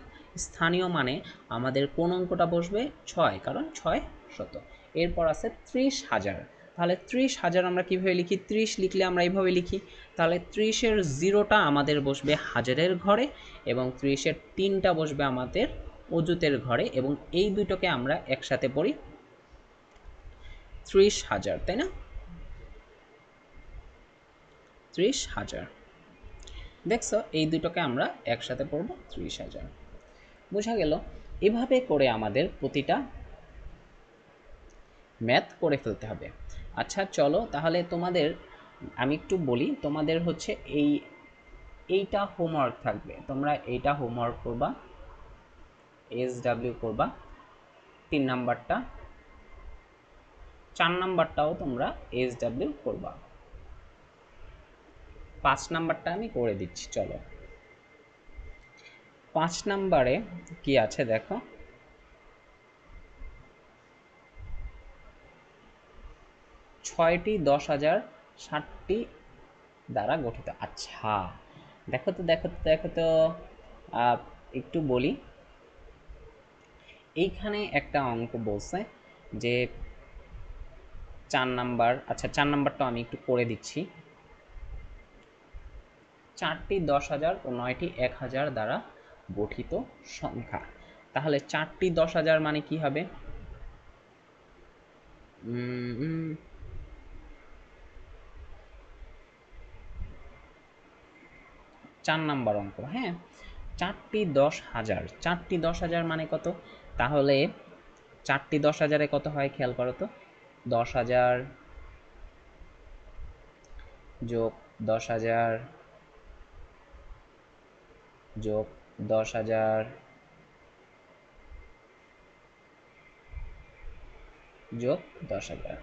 স্থানীয় মানে আমাদের কোন অঙ্কটা বসবে? 6, কারণ 600। এরপর আছে 30,000। তাহলে 30,000 আমরা কিভাবে লিখি? 30 লিখলে আমরা এইভাবে লিখি। তাহলে 30-এর 0টা আমাদের বসবে হাজারের ঘরে এবং 30-এর 3টা বসবে আমাদের অযুতের ঘরে, এবং এই দুটোকে আমরা একসাথে পড়ি 30,000, তাই না? 30,000 দেখছো, এই দুটোকে আমরা একসাথে পড়ব 30,000। বোঝা গেল? এভাবে করে আমাদের প্রতিটা ম্যাথ করে ফেলতে হবে। আচ্ছা চলো তাহলে তোমাদের আমি একটু বলি, তোমাদের হচ্ছে এইটা হোমওয়ার্ক থাকবে, তোমরা এইটা হোমওয়ার্ক করবা, SW করবা 3 নাম্বারটা, 4 নাম্বারটাও তোমরা SW করবা, 5 নাম্বারটা আমি করে দিচ্ছি। চলো 5 নাম্বারে কি আছে দেখো, 6টি 10,000 60টি দ্বারা গঠিত। আচ্ছা দেখো তো দেখো তো দেখো তো, একটু বলি, এইখানে একটা অঙ্ক বলছে যে 4 নাম্বার, আচ্ছা 4 নাম্বারটা আমি একটু করে দিচ্ছি। 4টি 10,000 ও 9টি 1,000 দ্বারা গঠিত সংখ্যা। তাহলে 4টি 10,000 মানে কি হবে? 4 নাম্বার অঙ্ক, হ্যাঁ। 4টি 10,000, 4টি 10,000 মানে কত? তাহলে 4টি 10,000-এ কত হয় খেয়াল করো তো, 10,000 যোগ 10,000 যোগ 10,000 যোগ 10,000,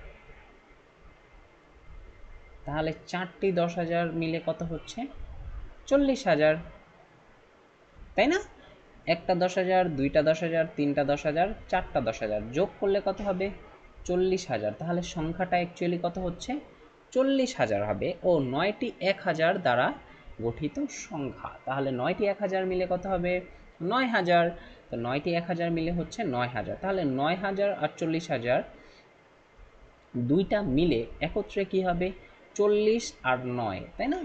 তাহলে 4টি 10,000 মিলে কত হচ্ছে? 40,000, তাই না? একটা 10,000, দুইটা 10,000, তিনটা 10,000, চারটা 10,000 যোগ করলে কত হবে? 40,000। তাহলে সংখ্যাটা অ্যাকচুয়ালি কত হচ্ছে? 40,000 হবে। ও 9টি 1,000 দ্বারা গঠিত সংখ্যা, তাহলে 9টি 1,000 মিলে কত হবে? 9,000। তো 9টি 1,000 মিলে হচ্ছে 9,000, তাহলে 9,000 আর 40,000 দুইটা মিলে একত্রে কি হবে? 40 আর 9, তাই না?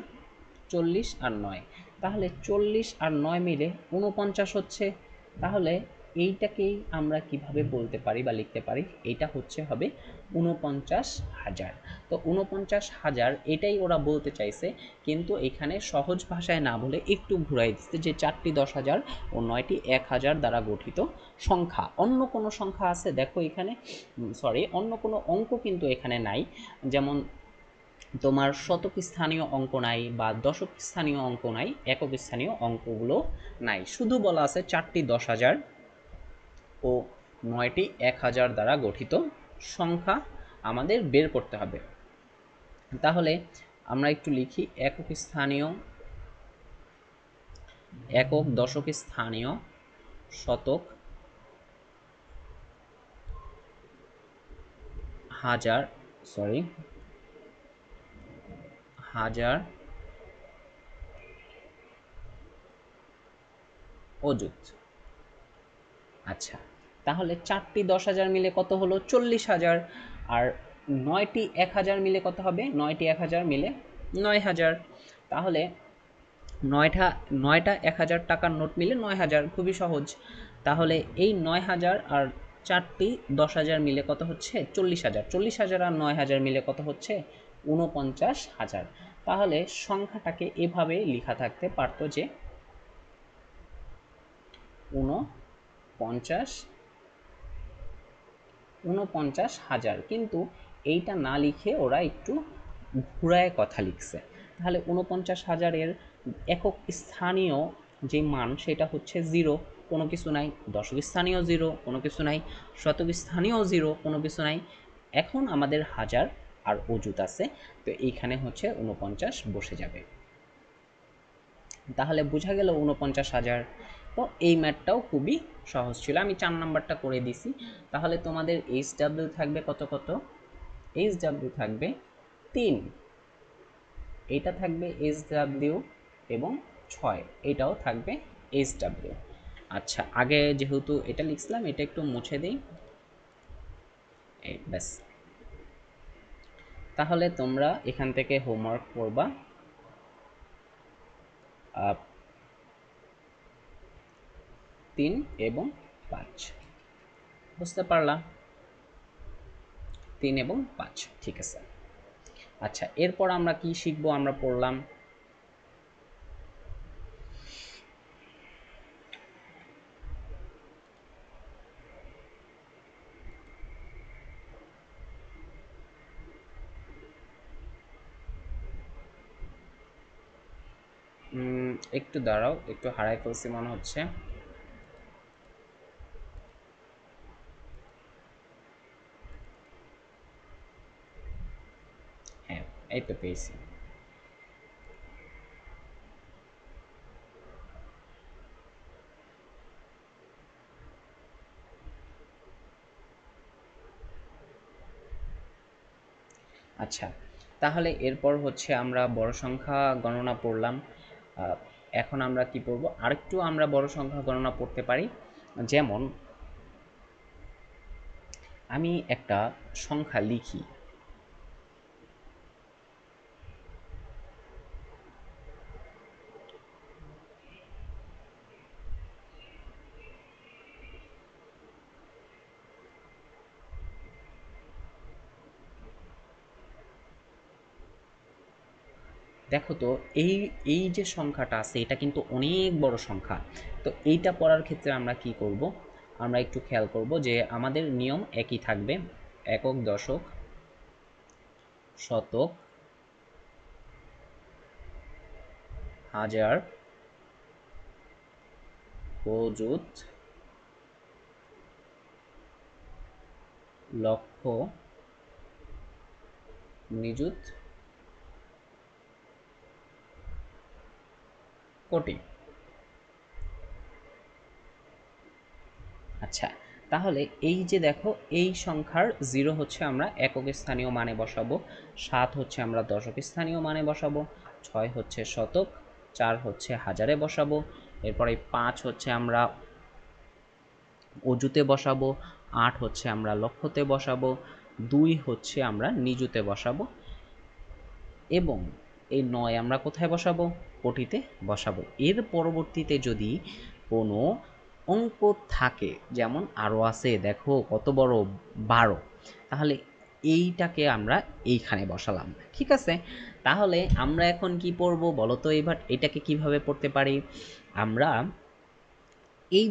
40 আর 9, তাহলে 40 আর 9 মিলে 49 হচ্ছে। তাহলে এইটাকেই আমরা কিভাবে বলতে পারি বা লিখতে পারি? এইটা হচ্ছে হবে 49,000। তো 49,000 এটাই ওরা বলতে চাইছে, কিন্তু এখানে সহজ ভাষায় না বলে একটু ঘুরাই দিচ্ছে যে 4টি 10,000 ও 9টি 1,000 দ্বারা গঠিত সংখ্যা। অন্য কোনো সংখ্যা আছে দেখো এখানে, সরি অন্য কোনো অঙ্ক কিন্তু এখানে নাই, যেমন তোমার শতক স্থানীয় অঙ্ক নাই বা দশক স্থানীয় অঙ্ক নাই, একক স্থানীয় অঙ্কগুলো নাই, শুধু বলা আছে 4টি 10,000 ও 9টি 1,000 দ্বারা গঠিত সংখ্যা আমাদের বের করতে হবে। তাহলে আমরা একটু লিখি, একক স্থানীয়, একক, দশক স্থানীয়, শতক, হাজার, সরি হাজার, অযুত। আচ্ছা তাহলে 4টি 10,000 মিলে কত হলো? 40,000। আর 9টি 1,000 মিলে কত হবে? 9টি 1,000 মিলে 9,000। তাহলে নয়টা 1,000 টাকার নোট মিলে 9,000, খুবই সহজ। তাহলে এই 9,000 আর 4টি 10,000 মিলে কত হচ্ছে? 40,000। 40,000 আর 9,000 মিলে কত হচ্ছে? 49,000। তাহলে সংখ্যাটাকে এভাবে লেখা থাকতে পারতো যে 49,000, কিন্তু এইটা না লিখে ওরা একটু ঘুরায় কথা লিখছে। তাহলে 49,000-এর একক স্থানীয় যে মান সেটা হচ্ছে 0, কোনো কিছু নাই। দশক স্থানীয় 0, কোনো কিছু নাই। শতক স্থানীয় 0, কোনো কিছু নাই। এখন আমাদের হাজার আর অযুত আছে, তো এইখানে হচ্ছে 49 বসে যাবে। তাহলে বোঝা গেল 49,000। তো এই ম্যাথটাও খুবই সহজ ছিল, আমি 4 নাম্বারটা করে দিছি। তাহলে তোমাদের HW থাকবে কত কত? HW থাকবে 3, এটা থাকবে HW, এবং 6 এটাও থাকবে HW। আচ্ছা আগে যেহেতু এটা লিখছিলাম এটা একটু মুছে দিই, এই ব্যাস। তাহলে তোমরা এখান থেকে হোমওয়ার্ক করবা 3 এবং 5, বুঝতে পারলা? 3 এবং 5, ঠিক আছে। আচ্ছা এরপর আমরা কি শিখবো? আমরা পড়লাম একটু দাঁড়াও, একটু হারাই ফেলছি মনে হচ্ছে। হ্যাঁ, এই তো পেয়েছি। আচ্ছা, তাহলে এরপর হচ্ছে আমরা বড় সংখ্যা গণনা পড়লাম। আহ, এখন আমরা কি পড়ব, আরেকটু আমরা বড় সংখ্যা গণনা পড়তে পারি। যেমন আমি একটা সংখ্যা লিখি। দেখো তো, এই এই যে সংখ্যাটা আছে এটা কিন্তু অনেক বড় সংখ্যা। তো এইটা পড়ার ক্ষেত্রে আমরা কি করব, আমরা একটু খেয়াল করব যে আমাদের নিয়ম একই থাকবে। একক, দশক, শতক, হাজার, অযুত, লক্ষ, নিযুত, কোটি। আচ্ছা, তাহলে এই যে দেখো, এই সংখ্যার জিরো হচ্ছে আমরা একক স্থানীয় মানে বসাবো, 7 হচ্ছে আমরা দশক স্থানীয় মানে বসাবো, 6 হচ্ছে শতক, 4 হচ্ছে হাজারে বসাবো, এরপরে 5 হচ্ছে আমরা অজুতে বসাবো, 8 হচ্ছে আমরা লক্ষতে বসাবো, 2 হচ্ছে আমরা নিযুতে বসাবো, এবং এই 9 আমরা কোথায় বসাবো, কোটিতে বসাবো। এর পরবর্তীতে যদি কোনো অঙ্ক থাকে, যেমন আরও আছে দেখো কত বড়, 12, তাহলে এইটাকে আমরা এইখানে বসালাম। ঠিক আছে, তাহলে আমরা এখন কি পড়বো বলো তো, এবার এটাকে কিভাবে পড়তে পারি। আমরা এই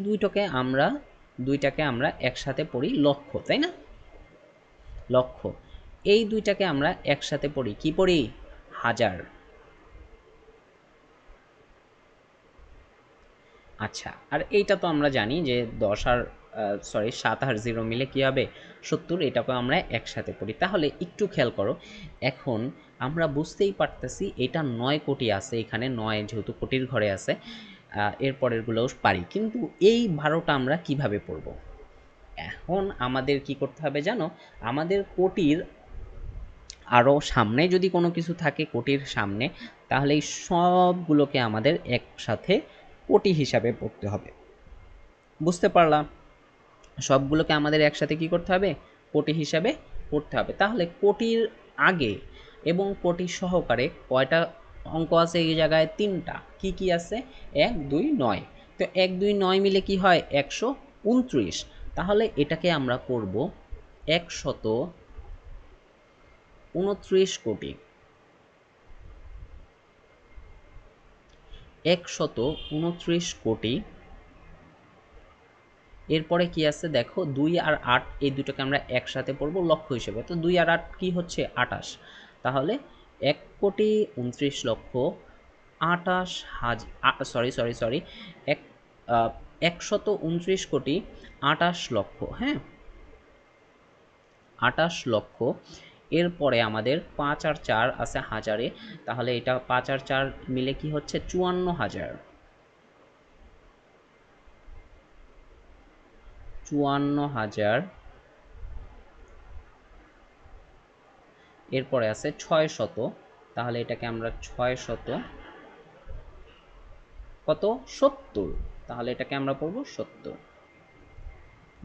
দুইটাকে আমরা একসাথে পড়ি লক্ষ, তাই না? লক্ষ। এই দুইটাকে আমরা একসাথে পড়ি কি পড়ি, হাজার। আচ্ছা, আর এইটা তো আমরা জানি যে 10 আর 7 আর 0 মিলে কি হবে, 70। এটাকে আমরা একসাথে পড়ি। তাহলে একটু খেয়াল করো, এখন আমরা বুঝতেই পারতেছি এটা 9 কোটি আছে এখানে, 9 যেহেতু কোটির ঘরে আছে। এর পরেরগুলোও পারি, কিন্তু এই 12টা আমরা কিভাবে পড়ব। এখন আমাদের কি করতে হবে জানো, আমাদের কোটির আরও সামনে যদি কোনো কিছু থাকে কোটির সামনে, তাহলে এই সবগুলোকে আমাদের একসাথে কোটি হিসাবে পড়তে হবে। বুঝতে পারলাম, সবগুলোকে আমাদের একসাথে কি করতে হবে, কোটি হিসাবে পড়তে হবে। তাহলে কোটির আগে এবং কোটি সহকারে কয়টা অঙ্ক আছে এই জায়গায়, তিনটা। কি কি আছে, 1, 2, 9। তো 1, 2, 9 মিলে কি হয়, 129। তাহলে এটাকে আমরা করব 129 কোটি, 129 কোটি। এরপরে কি আছে দেখো, 2 আর 8 এই দুটোকে আমরা একসাথে পড়বো লক্ষ হিসেবে। তো 2 আর 8 কি হচ্ছে, 28। তাহলে 1,29,00,000, 28,000, সরি সরি সরি, এক 129,28,00,000, হ্যাঁ, 28,00,000। এরপরে আমাদের 5 আর 4 আছে হাজারে, তাহলে এটা 5 আর 4 মিলে কি হচ্ছে, 54,000, 54,000। এরপরে আছে 600, তাহলে এটাকে আমরা 600 কত, 70, তাহলে এটাকে আমরা পড়বো 70।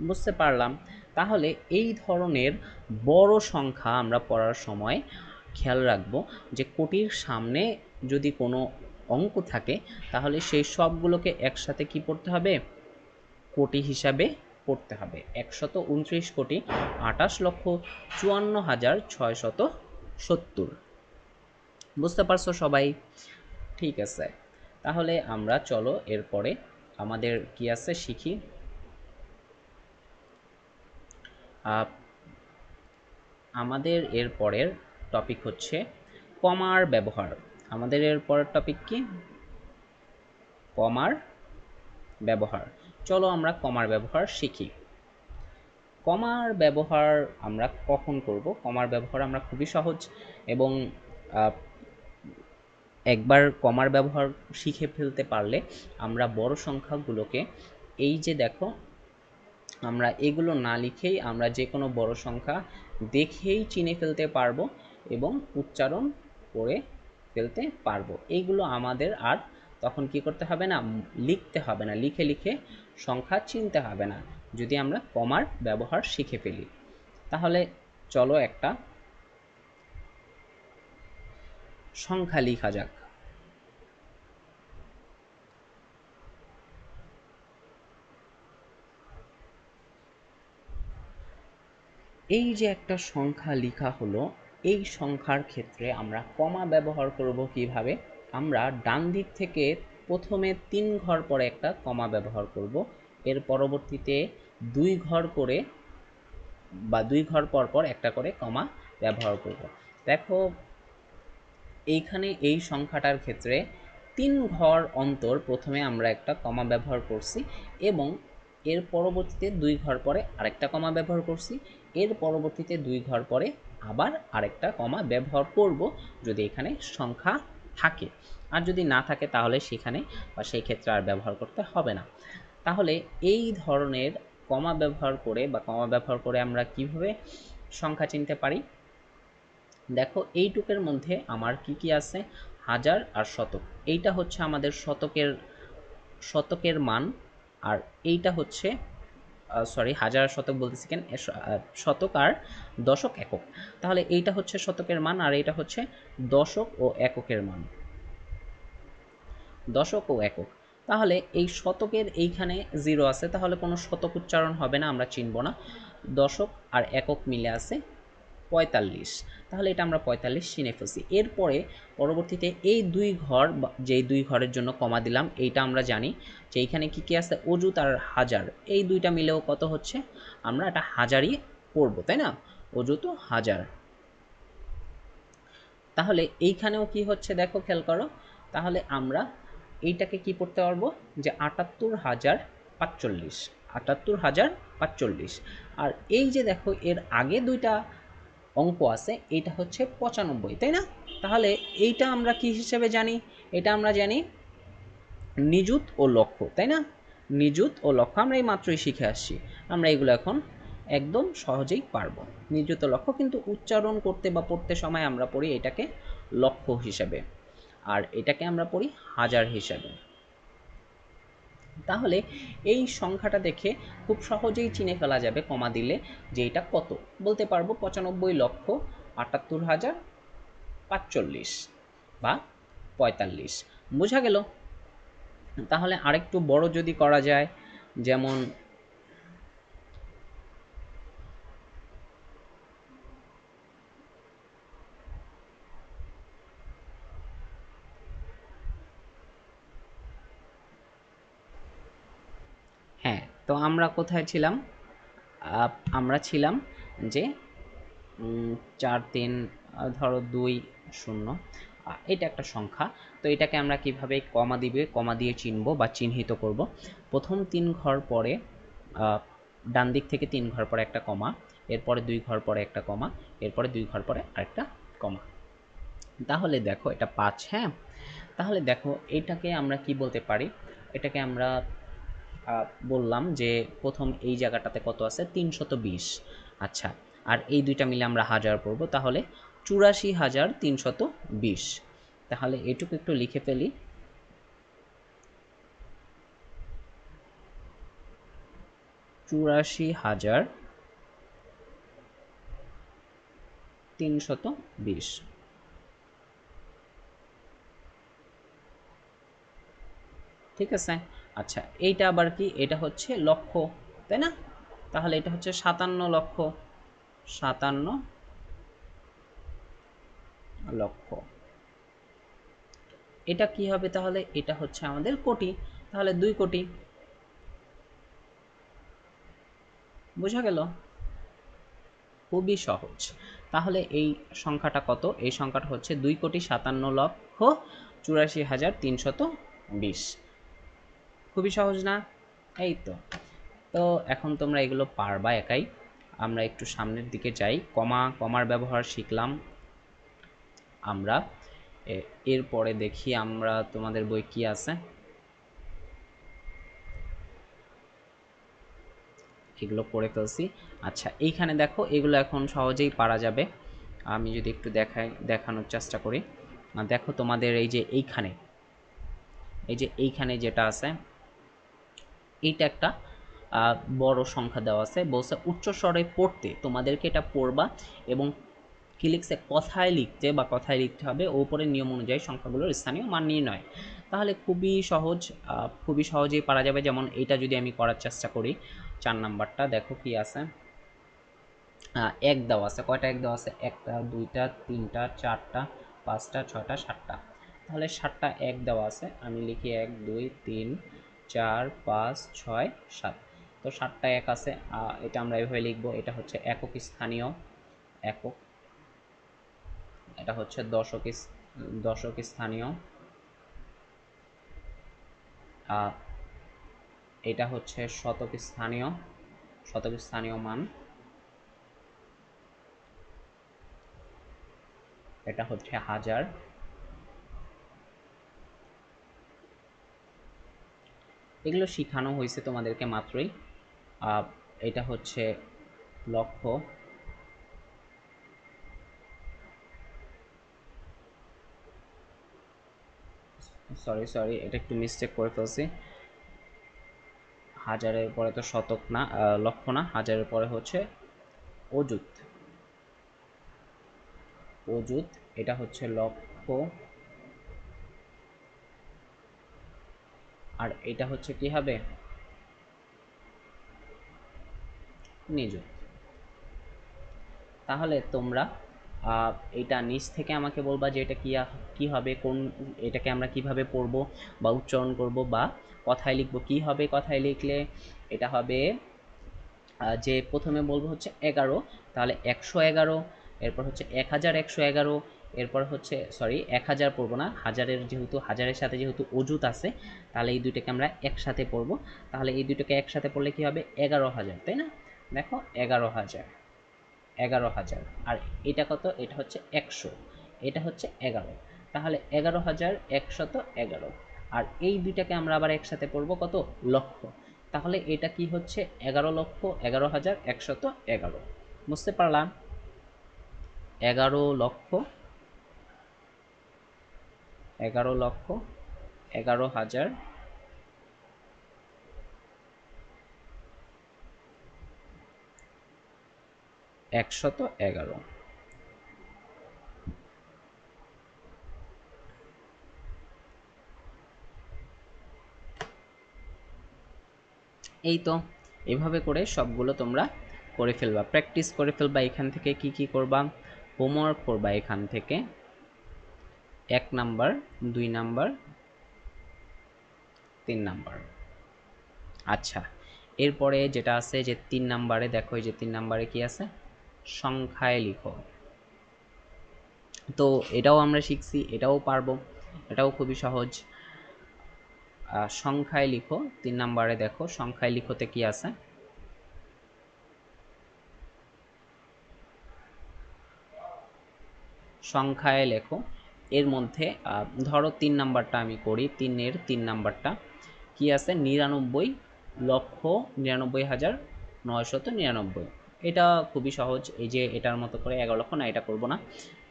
বুঝতে পারলাম। তাহলে এই ধরনের বড় সংখ্যা আমরা পড়ার সময় খেয়াল রাখবো যে কোটির সামনে যদি কোনো অঙ্ক থাকে, তাহলে সেই সবগুলোকে একসাথে কি পড়তে হবে, কোটি হিসাবে পড়তে হবে। 129,28,54,670। বুঝতে পারছো সবাই? ঠিক আছে, তাহলে আমরা চলো এরপরে আমাদের কি আছে শিখি। আমাদের এর পরের টপিক হচ্ছে কমার ব্যবহার। আমাদের এর পরের টপিক কি, কমার ব্যবহার। চলো আমরা কমার ব্যবহার শিখি। কমার ব্যবহার আমরা কখন করব? কমার ব্যবহার আমরা খুবই সহজ এবং একবার কমার ব্যবহার শিখে ফেলতে পারলে আমরা বড় সংখ্যাগুলোকে, এই যে দেখো, আমরা এগুলো না লিখেই আমরা যে কোনো বড় সংখ্যা দেখেই চিনে ফেলতে পারবো এবং উচ্চারণ করে ফেলতে পারবো। এইগুলো আমাদের আর তখন কি করতে হবে না, লিখতে হবে না, লিখে লিখে সংখ্যা চিনতে হবে না, যদি আমরা কমার ব্যবহার শিখে ফেলি। তাহলে চলো একটা সংখ্যা লেখা যাক। এই যে একটা সংখ্যা লেখা হলো, এই সংখ্যার ক্ষেত্রে আমরা কমা ব্যবহার করব কিভাবে? আমরা ডান দিক থেকে প্রথমে 3 ঘর পরে একটা কমা ব্যবহার করব, এর পরবর্তীতে 2 ঘর করে বা 2 ঘর পর পর একটা করে কমা ব্যবহার করব। দেখো এইখানে এই সংখ্যাটার ক্ষেত্রে 3 ঘর অন্তর প্রথমে আমরা একটা কমা ব্যবহার করছি এবং এর পরবর্তীতে 2 ঘর পরে আরেকটা কমা ব্যবহার করছি, এর পরবর্তীতে 2 ঘর পরে আবার আরেকটা কমা ব্যবহার করব যদি এখানে সংখ্যা থাকে। আর যদি না থাকে তাহলে সেখানে বা সেই ক্ষেত্রে আর ব্যবহার করতে হবে না। তাহলে এই ধরনের কমা ব্যবহার করে বা কমা ব্যবহার করে আমরা কিভাবে সংখ্যা চিনতে পারি? দেখো এইটুকের মধ্যে আমার কি কি আছে, হাজার আর শতক। এইটা হচ্ছে আমাদের শতকের মান, আর এইটা হচ্ছে সরি, হাজার আর শতক বলতেছি কেন, শতক আর দশক একক। তাহলে এইটা হচ্ছে শতকের মান আর এইটা হচ্ছে দশক ও এককের মান, দশক ও একক। তাহলে এই শতকের এইখানে 0 আছে, তাহলে কোনো শতক উচ্চারণ হবে না, আমরা চিনব না। দশক আর একক মিলে আছে 45, তাহলে এটা আমরা 45 চিনে ফেলছি। এরপরে পরবর্তীতে এই 2 ঘর, যেই 2 ঘরের জন্য কমা দিলাম, এইটা আমরা জানি যে এইখানে কি কি আছে, অযুত আর হাজার, এই দুইটা মিলেও কত হচ্ছে, আমরা এটা হাজারই পড়বো, তাই না? অযুত হাজার। তাহলে এইখানেও কি হচ্ছে দেখো, খেয়াল করো। তাহলে আমরা এইটাকে কি পড়তে পারবো যে 78,045, 78,045। আর এই যে দেখো এর আগে দুইটা অঙ্ক আছে, এইটা হচ্ছে 95, তাই না? তাহলে এইটা আমরা কি হিসেবে জানি? এটা আমরা জানি নিযুত ও লক্ষ, তাই না? নিযুত ও লক্ষ আমরা এই মাত্রই শিখে আসছি, আমরা এগুলো এখন একদম সহজেই পারবো। নিযুত ও লক্ষ, কিন্তু উচ্চারণ করতে বা পড়তে সময় আমরা পড়ি এটাকে লক্ষ হিসেবে, আর এটাকে আমরা পড়ি হাজার হিসেবে। তাহলে এই সংখ্যাটা দেখে খুব সহজেই চিনে ফেলা যাবে কমা দিলে যে এটা কত। বলতে পারবো 95,78,045 বা 45। বোঝা গেল? তাহলে আরেকটু বড় যদি করা যায়, যেমন হ্যাঁ, তো আমরা কোথায় ছিলাম? আমরা ছিলাম যে 4 3 ধরো 2 0, এটা একটা সংখ্যা। তো এটাকে আমরা কিভাবে কমা দিবে, কমা দিয়ে চিনব বা চিহ্নিত করব? প্রথম 3 ঘর পরে ডান দিক থেকে 3 ঘর পরে একটা কমা, এরপরে 2 ঘর পরে একটা কমা, এরপরে 2 ঘর পরে আরেকটা কমা। তাহলে দেখো এটা 5। হ্যাঁ, তাহলে দেখো এটাকে আমরা কি বলতে পারি? এটাকে আমরা বললাম যে প্রথম এই জায়গাটাতে কত আছে, 320। আচ্ছা, আর এই দুইটা মিলে আমরা হাজার পড়ব, তাহলে 84,320। তাহলে এটুকু একটু লিখে ফেলি, 84,320। ঠিক আছে। আচ্ছা, এইটা আবার কি? এটা হচ্ছে লক্ষ, তাই না? তাহলে এটা হচ্ছে 57 লক্ষ, 57 লক্ষ। এটা কি হবে তাহলে? এটা হচ্ছে আমাদের কোটি, তাহলে 2 কোটি। বোঝা গেল? খুবই সহজ। তাহলে এই সংখ্যাটা কত? এই সংখ্যাটা হচ্ছে 2,57,84,320। খুবই সহজ না? এই তো। তো এখন তোমরা এগুলো পারবা একাই। আমরা একটু সামনের দিকে যাই, কমার ব্যবহার শিখলাম আমরা। এরপরে দেখি আমরা তোমাদের বই কি আছে। এগুলো করে ফেলছি। আচ্ছা, এইখানে দেখো, এগুলো এখন সহজেই পারা যাবে। আমি যদি একটু দেখানোর চেষ্টা করি। দেখো তোমাদের এইখানে যেটা আছে, এইটা একটা বড় সংখ্যা দেওয়া আছে, বলছে উচ্চ স্বরে পড়তে। তোমাদেরকে এটা পড়বা এবং কি লিখছে, কথায় লিখতে হবে উপরের নিয়ম অনুযায়ী সংখ্যাগুলোর স্থানীয় মান নির্ণয়। তাহলে খুবই সহজেই পারা যাবে। যেমন এইটা যদি আমি করার চেষ্টা করি, 4 নাম্বারটা দেখো কি আছে। এক দেওয়া আছে, কয়টা এক দেওয়া আছে, একটা, দুইটা, তিনটা, চারটা, পাঁচটা, ছয়টা, সাতটা। তাহলে 7টা এক দেওয়া আছে, আমি লিখি 1 2 3 4 5 6 7। তো 7টা এক আছে, এটা আমরা এভাবে লিখবো। এটা হচ্ছে একক স্থানীয় একক, এটা হচ্ছে দশক স্থানীয়, এটা হচ্ছে শতক স্থানীয় মান, এটা হচ্ছে হাজার, এগুলো শিখানো হয়েছে তোমাদেরকে মাত্রই। এটা হচ্ছে লক্ষ, সরি এটা একটু মিস্টেক করে ফেলছি। হাজারের পরে তো শতক না, লক্ষ না, হাজারের পরে হচ্ছে অযুত। এটা হচ্ছে লক্ষ, আর এটা হচ্ছে কি হবে, নিযুত। তাহলে তোমরা এটা নিচ থেকে আমাকে বলবা যে এটা কি হবে, এটাকে আমরা কিভাবে পড়বো বা উচ্চারণ করব বা কথায় লিখবো। কি হবে কথায় লিখলে? এটা হবে যে প্রথমে বলবো হচ্ছে 11, তাহলে 111, এরপর হচ্ছে 1111, এরপর হচ্ছে 1000 পড়বো না, হাজারের সাথে যেহেতু অযুত আছে, তাহলে এই দুইটাকে আমরা একসাথে পড়বো। তাহলে এই দুইটাকে একসাথে পড়লে কি হবে, 11,000, তাই না? দেখো 11,000, আর এটা কত, এটা হচ্ছে 100, এটা হচ্ছে 11, তাহলে 11,111। আর এই দুইটাকে আমরা আবার একসাথে পড়বো কত, লক্ষ। তাহলে এটা কি হচ্ছে, 11,11,111। বুঝতে পারলাম? 11,11,111। এই তো, এভাবে করে সবগুলো তোমরা করে ফেলবা, প্র্যাকটিস করে ফেলবা। এখান থেকে কি কি করবা, হোমওয়ার্ক করবা এখান থেকে 1 নাম্বার, 2 নাম্বার, 3 নাম্বার। আচ্ছা, এরপরে যেটা আছে যে 3 নাম্বারে, দেখো এই যে 3 নাম্বারে কি আছে, সংখ্যায় লিখো। তো এটাও আমরা শিখছি, এটাও পারবো, এটাও খুবই সহজ। সংখ্যায় লিখো, 3 নাম্বারে দেখো সংখ্যায় লিখোতে কি আছে, সংখ্যায় লেখো। এর মধ্যে ধরো 3 নাম্বারটা আমি করি, 3 নাম্বারটা কি আছে, 99,99,999। এটা খুবই সহজ, এই যে এটার মতো করে 11 লক্ষ না, এটা করব না।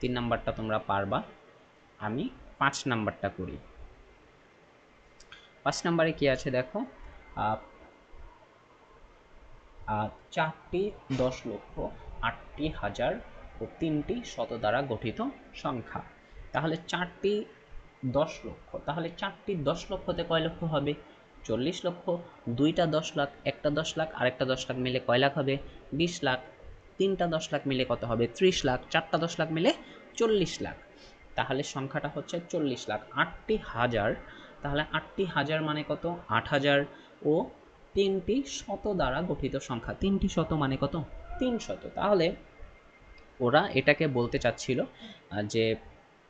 3 নাম্বারটা তোমরা পারবা। আমি 5 নাম্বারটা করি। 5 নাম্বারে কি আছে দেখো, 4টি 10 লক্ষ, 8টি হাজার ও 3টি শত দ্বারা গঠিত সংখ্যা। তাহলে 4টি 10 লক্ষ, তাহলে 4টি 10 লক্ষতে কয় লক্ষ হবে, 40 লক্ষ। 2টা 10 লাখ, একটা 10 লাখ আর একটা 10 লাখ মিলে কয় লাখ হবে, 20 লাখ। 3টা 10 লাখ মিলে কত হবে, 30 লাখ। 4টা 10 লাখ মিলে 40 লাখ। তাহলে সংখ্যাটা হচ্ছে 40 লাখ। 8টি হাজার, তাহলে 8টি হাজার মানে কত, 8,000 ও 3টি শত দ্বারা গঠিত সংখ্যা। 3টি শত মানে কত, 300। তাহলে ওরা এটাকে বলতে চাচ্ছিল যে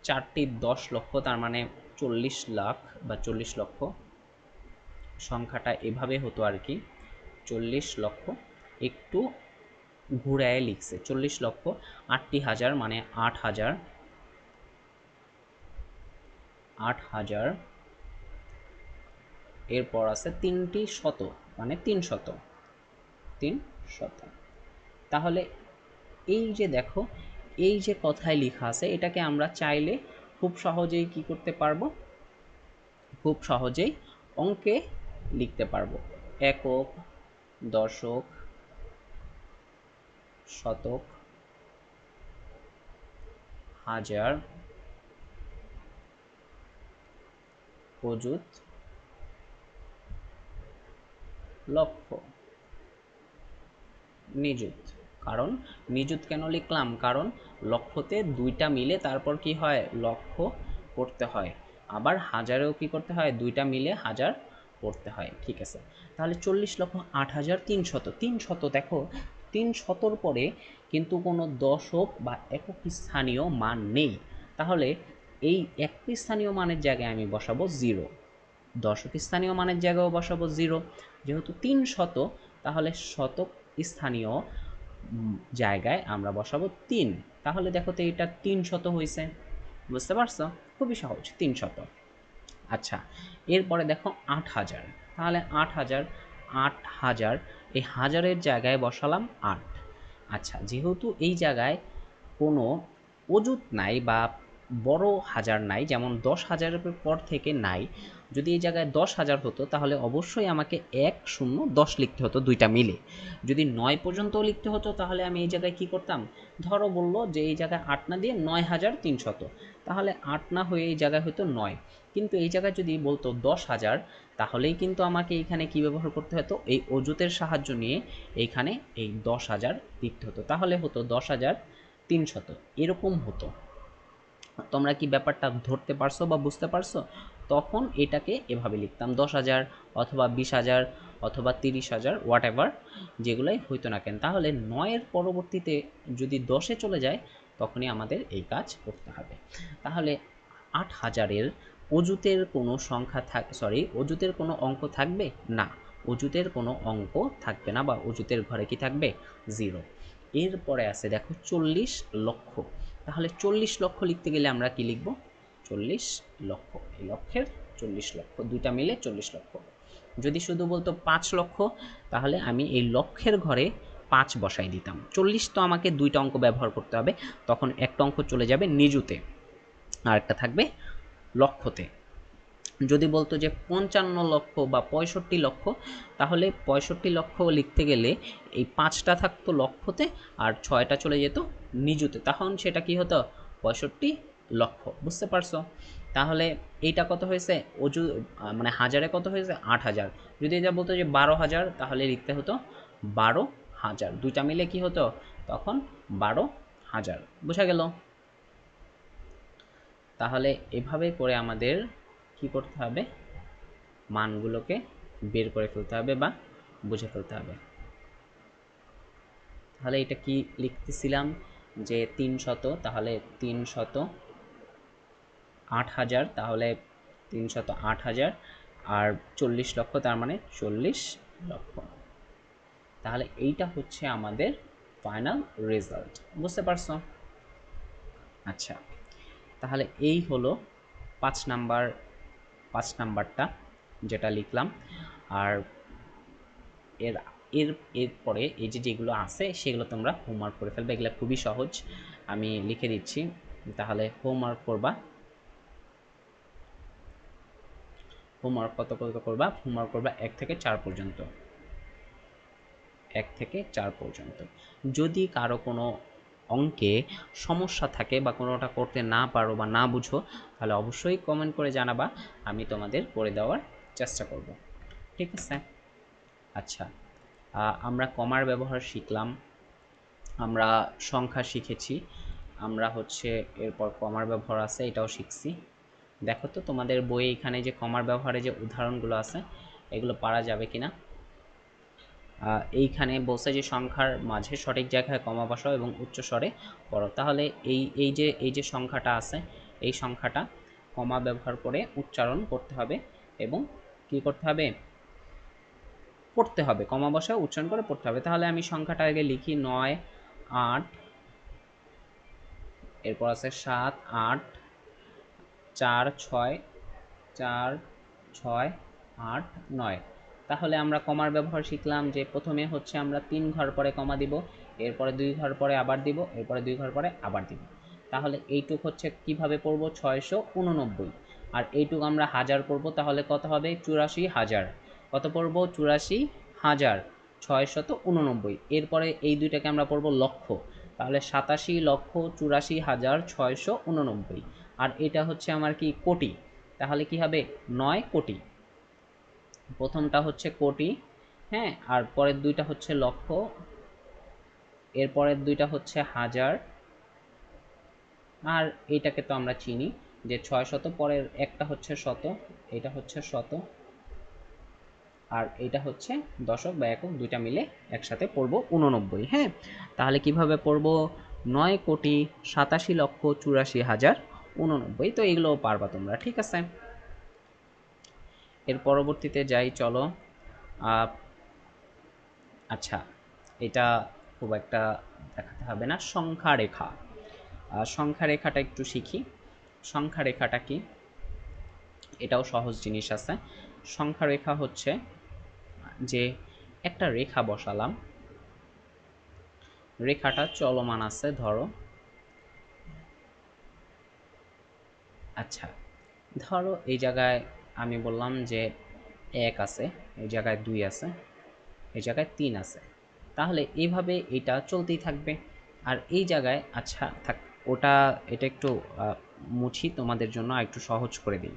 4টি 10 লক্ষ, তার মানে 40 লাখ বা 40 লক্ষ, সংখ্যাটা এভাবে হতো আর কি, 40 লক্ষ, একটু ঘুরায় লিখছে 40 লক্ষ 8টি হাজার মানে 8,000, 8,000, এরপর আছে 3টি শত মানে 300, 300। তাহলে এই যে দেখো, এই যে কথায় লেখা আছে এটাকে আমরা চাইলে খুব সহজেই কি করতে পারবো, খুব সহজেই অঙ্কে লিখতে পারবো। একক, দশক, শতক, হাজার, অযুত, লক্ষ, নিযুত। কারণ নিযুত কেন লিখলাম, কারণ লক্ষতে দুইটা মিলে তারপর কি হয় লক্ষ করতে হয়, আবার হাজারেও কি করতে হয় দুইটা মিলে হাজার করতে হয়। ঠিক আছে, তাহলে 40,08,300, 300 দেখো 300 পরে কিন্তু কোনো দশক বা একক স্থানীয় মান নেই, তাহলে এই একক স্থানীয় মানের জায়গায় আমি বসাবো 0, দশক স্থানীয় মানের জায়গাও বসাবো 0, যেহেতু 300 তাহলে শতক স্থানীয় জায়গায় আমরা বসাবো 3, তাহলে দেখো তো এটা 300 হয়েছে, বুঝতে পারছো, খুবই সহজ 300। আচ্ছা, এরপরে দেখো 8,000, তাহলে 8,000, 8,000, এই হাজারের জায়গায় বসালাম 8। আচ্ছা, যেহেতু এই জায়গায় কোনো অযুত নাই বা বড় হাজার নাই, যেমন 10,000 পর থেকে নাই, যদি এই জায়গায় 10,000 হতো তাহলে অবশ্যই আমাকে 1, 0, 10 লিখতে হতো দুইটা মিলে। যদি 9 পর্যন্তও লিখতে হতো তাহলে আমি এই জায়গায় কি করতাম, ধরো বললো যে এই জায়গায় 8 না দিয়ে 9,300, তাহলে 8 না হয়ে এই জায়গায় হয়তো 9, কিন্তু এই জায়গায় যদি বলতো 10,000 তাহলেই কিন্তু আমাকে এইখানে কি ব্যবহার করতে হতো, এই অযুতের সাহায্য নিয়ে এইখানে এই 10,000 লিখতে হতো, তাহলে হতো 10,300, এরকম হতো। তোমরা কি ব্যাপারটা ধরতে পারছো বা বুঝতে পারছো? তখন এটাকে এভাবে লিখতাম 10,000 অথবা 20,000 অথবা 30,000, হোয়াট এভার যেগুলাই হইতো না কেন, তাহলে 9-এর পরবর্তীতে যদি 10-এ চলে যায় তখনই আমাদের এই কাজ করতে হবে। তাহলে 8,000-এর অযুতের কোনো সংখ্যা অযুতের কোনো অঙ্ক থাকবে না, অযুতের কোনো অঙ্ক থাকবে না বা অযুতের ঘরে কি থাকবে 0। এরপরে আছে দেখো 40 লক্ষ, তাহলে 40 লক্ষ লিখতে গেলে আমরা কি লিখব, 40 লক্ষ, এই লক্ষের 40 লক্ষ, দুইটা মিলে 40 লক্ষ। যদি শুধু বলতো 5 লক্ষ তাহলে আমি এই লক্ষের ঘরে 5 বসাই দিতাম, 40 তো আমাকে দুইটা অঙ্ক ব্যবহার করতে হবে, তখন একটা অঙ্ক চলে যাবে নিযুতে আর একটা থাকবে লক্ষতে। যদি বলতো যে 55 লক্ষ বা 65 লক্ষ, তাহলে 65 লক্ষ লিখতে গেলে এই 5টা থাকতো লক্ষতে আর 6টা চলে যেত নিযুতে, তখন সেটা কি হতো 65 লক্ষ, বুঝতে পারছো? তাহলে এইটা কত হয়েছে, মানে হাজারে কত হয়েছে 8,000, যদি এটা বলতো যে 12,000 তাহলে লিখতে হতো 12,000, দুইটা মিলে কি হতো তখন 12,000, বোঝা গেল? তাহলে এভাবে করে আমাদের কি করতে হবে, মানগুলোকে বের করে ফেলতে হবে বা বুঝে ফেলতে হবে। তাহলে এটা কি লিখতেছিলাম যে 300, তাহলে 300, 8,000, তাহলে 300, 8,000, আর 40 লক্ষ তার মানে 40 লক্ষ। তাহলে এইটা হচ্ছে আমাদের ফাইনাল রেজাল্ট, বুঝতে পারছো? আচ্ছা, তাহলে এই হলো 5 নাম্বারটা যেটা লিখলাম। আর এর এর এরপরে এই যে যেগুলো আছে সেগুলো তোমরা হোমওয়ার্ক করে ফেলবে, এগুলো খুবই সহজ, আমি লিখে দিচ্ছি, তাহলে হোমওয়ার্ক করবা। হোমওয়ার্ক কত করবা, হোমওয়ার্ক করবা 1 থেকে 4 পর্যন্ত, 1 থেকে 4 পর্যন্ত। যদি কারো কোনো অঙ্কে সমস্যা থাকে বা কোনোটা করতে না পারো বা না বুঝো তাহলে অবশ্যই কমেন্ট করে জানাবা, আমি তোমাদের করে দেওয়ার চেষ্টা করব, ঠিক আছে? আচ্ছা, আমরা কমার ব্যবহার শিখলাম, আমরা সংখ্যা শিখেছি, আমরা হচ্ছে এরপর কমার ব্যবহার আছে এটাও শিখছি। দেখো তো তোমাদের বইয়ে এখানে যে কমার ব্যবহারে যে উদাহরণগুলো আছে এগুলো পারা যাবে কিনা। এইখানে বলছে যে সংখ্যার মাঝে সঠিক জায়গায় কমা বসাও এবং উচ্চ স্বরে পড়ো, তাহলে এই যে সংখ্যাটা আছে এই সংখ্যাটা কমা ব্যবহার করে উচ্চারণ করতে হবে এবং কি করতে হবে, পড়তে হবে, কমা বসায় উচ্চারণ করে পড়তে হবে। তাহলে আমি সংখ্যাটা আগে লিখি 9 8, এরপর আছে 7 8 4 6 4 6 8 9। তাহলে আমরা কমার ব্যবহার শিখলাম যে প্রথমে হচ্ছে আমরা 3 ঘর পরে কমা দিব, এরপরে 2 ঘর পরে আবার দিব, এরপরে 2 ঘর পরে আবার দিব। তাহলে এইটুক হচ্ছে কিভাবে পড়বো 689, আর এইটুক আমরা হাজার পড়বো, তাহলে কত হবে 84,000। কত পড়বো 84,689। এরপরে এই দুইটাকে আমরা পড়বো লক্ষ, তাহলে 87,84,689। আর এটা হচ্ছে আমার কি কোটি, তাহলে কি হবে 9 কোটি। প্রথমটা হচ্ছে কোটি, হ্যাঁ, আর পরের দুইটা হচ্ছে লক্ষ, এরপরের দুইটা হচ্ছে হাজার, আর এইটাকে তো আমরা চিনি যে 600, পরের একটা হচ্ছে শত, এটা হচ্ছে শত, আর এটা হচ্ছে দশক বা একক, দুইটা মিলে একসাথে পড়বো 89। হ্যাঁ, তাহলে কিভাবে পড়বো 9,87,84,089। তো এগুলোও পারবা তোমরা, ঠিক আছে। এর পরবর্তীতে যাই চলো। আচ্ছা, এটা খুব একটা দেখাতে হবে না, সংখ্যা রেখা। সংখ্যা রেখাটা একটু শিখি। সংখ্যা রেখাটা কি, এটাও সহজ জিনিস আছে। সংখ্যা রেখা হচ্ছে যে একটা রেখা বসালাম, রেখাটা চলমান আছে ধরো, আচ্ছা ধরো এই জায়গায় আমি বললাম যে 1 আছে, এই জায়গায় 2 আছে, এই জায়গায় 3 আছে, তাহলে এইভাবে এটা চলতেই থাকবে। আর এই জায়গায় আচ্ছা থাক, ওটা এটা একটু মুছি তোমাদের জন্য, একটু সহজ করে দিই।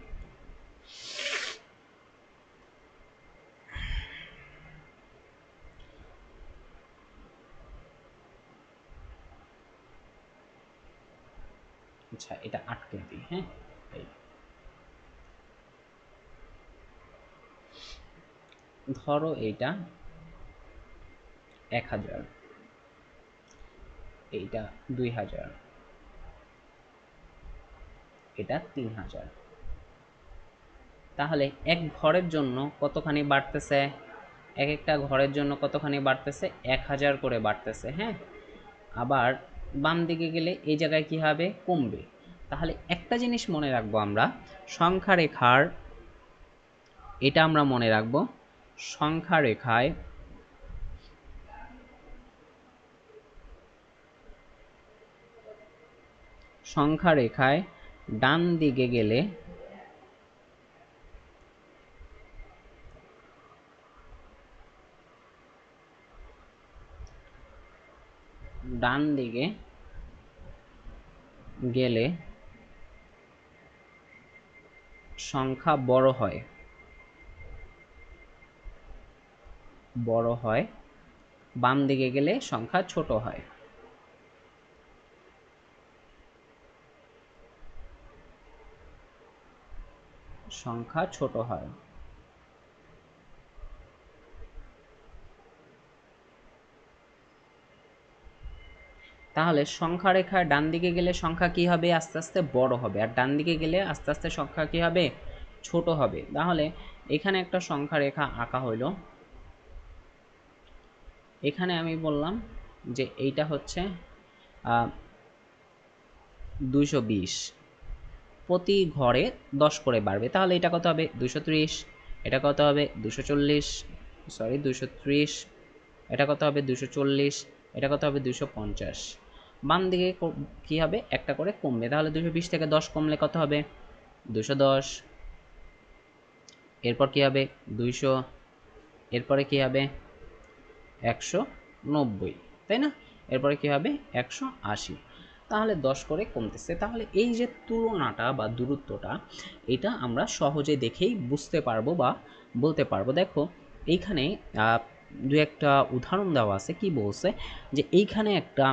আচ্ছা এটা আটকে দিই, হ্যাঁ, এই ধরো এইটা 1000, এইটা 2000, এটা 3000। তাহলে এক ঘরের জন্য কতখানি বাড়তেছে, এক একটা ঘরের জন্য কতখানি বাড়তেছে 1000 করে বাড়তেছে, হ্যাঁ। আবার বাম দিকে গেলে এই জায়গায় কি হবে কমবে। তাহলে একটা জিনিস মনে রাখবো আমরা, সংখ্যা রেখার, এটা আমরা মনে রাখবো, সংখ্যা রেখায় সংখ্যা রেখায় ডান দিকে গেলে ডান দিকে গেলে সংখ্যা বড় হয়, বড় হয়, বাম দিকে গেলে সংখ্যা ছোট হয়। সংখ্যা ছোট হয়। তাহলে সংখ্যা রেখায় ডান দিকে গেলে সংখ্যা কি হবে আস্তে আস্তে বড় হবে, আর ডান দিকে গেলে আস্তে আস্তে সংখ্যা কি হবে ছোট হবে। তাহলে এখানে একটা সংখ্যা রেখা আঁকা হইলো, এখানে আমি বললাম যে এইটা হচ্ছে 220, প্রতি ঘরে 10 করে বাড়বে, তাহলে এটা কত হবে 230, এটা কত হবে 240, সরি 230, এটা কত হবে 240, এটা কত হবে 250। বাম দিকে কি হবে একটা করে কমবে, তাহলে 220 থেকে 10 কমলে কত হবে 210, এরপর কি হবে 200, এরপরে কি হবে 190, তাই না, এরপরে কি হবে 180। তাহলে 10 করে কমতেছে। তাহলে এই যে তুলনাটা বা দূরত্বটা, এটা আমরা সহজে দেখেই বুঝতে পারবো বা বলতে পারবো। দেখো এইখানে দু একটা উদাহরণ দেওয়া আছে, কি বলছে যে এইখানে একটা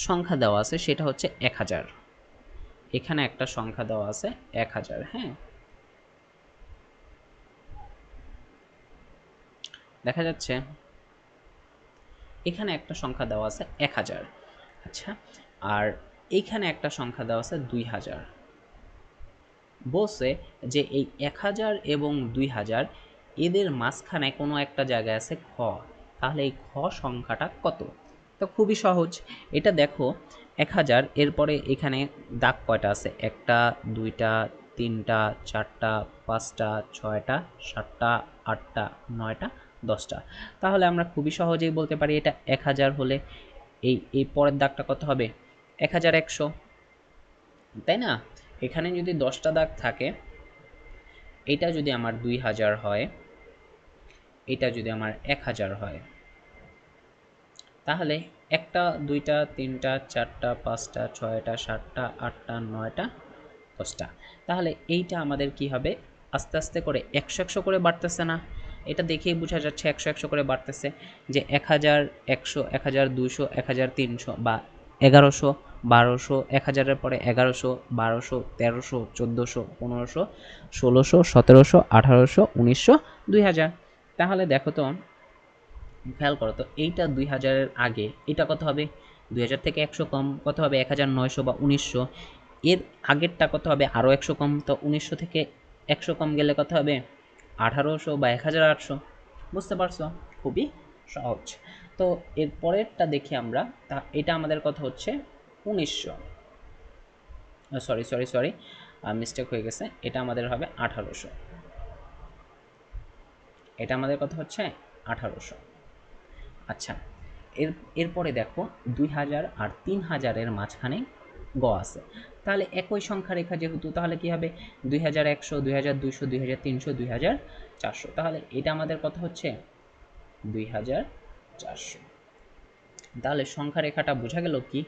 সংখ্যা দেওয়া আছে, সেটা হচ্ছে 1000, এখানে একটা সংখ্যা দেওয়া আছে 1000, হ্যাঁ, দেখা যাচ্ছে এখানে একটা সংখ্যা দেওয়া আছে 1000, আচ্ছা, আর এইখানে একটা সংখ্যা দেওয়া আছে 2000। বলছে যে এই 1000 এবং 2000 এদের মাঝখানে কোনো একটা জায়গায় আছে খ, তাহলে এই খ সংখ্যাটা কত? তো খুবই সহজ, এটা দেখো 1000, এরপরে এখানে দাগ কয়টা আছে, একটা, দুইটা, তিনটা, চারটা, পাঁচটা, ছয়টা, সাতটা, আটটা, নয়টা, 10টা। তাহলে আমরা খুবই সহজেই বলতে পারি এটা 1000 হলে এই এই পরের দাগটা কত হবে, 1100, তাই না? এখানে যদি 10টা দাগ থাকে, এটা যদি আমার 2000 হয়, এটা যদি আমার 1000 হয়, তাহলে একটা, দুইটা, তিনটা, চারটা, পাঁচটা, ছয়টা, সাতটা, আটটা, নয়টা, 10টা। তাহলে এইটা আমাদের কি হবে, আস্তে আস্তে করে 100 করে বাড়তেছে না? এটা দেখেই বোঝা যাচ্ছে 100 করে বাড়তেছে, যে 1000, 100, 1200, 1300 বা 1100, 1200, 1000-এর পরে 1100, 1200, 1300, 1400, 1500, 1600, 1700, 1800, 1900, 2000। তাহলে দেখো তো, খেয়াল করো তো, এইটা 2000-এর আগে এটা কত হবে, 2000 থেকে 100 কম কত হবে, 1900 বা 1900। এর আগেরটা কত হবে, আরও 100 কম, তো 1900 থেকে 100 কম গেলে কত হবে, 1800 বা 1800। বুঝতে পারছো? খুবই সহজ। তো এর পরেরটা দেখি আমরা, তা এটা আমাদের কথা হচ্ছে 1900, সরি সরি সরি, মিস্টেক হয়ে গেছে, এটা আমাদের হবে 1800, এটা আমাদের কথা হচ্ছে 1800। আচ্ছা, এর এরপরে দেখো 2000 আর 3000-এর মাঝখানে গ আছে, তাহলে একই সংখ্যা রেখা যেহেতু, তাহলে কি হবে, 2100, 2200, 2300, 2400, তাহলে এটা আমাদের কথা হচ্ছে 2400। তাহলে সংখ্যা রেখাটা বোঝা গেল কি?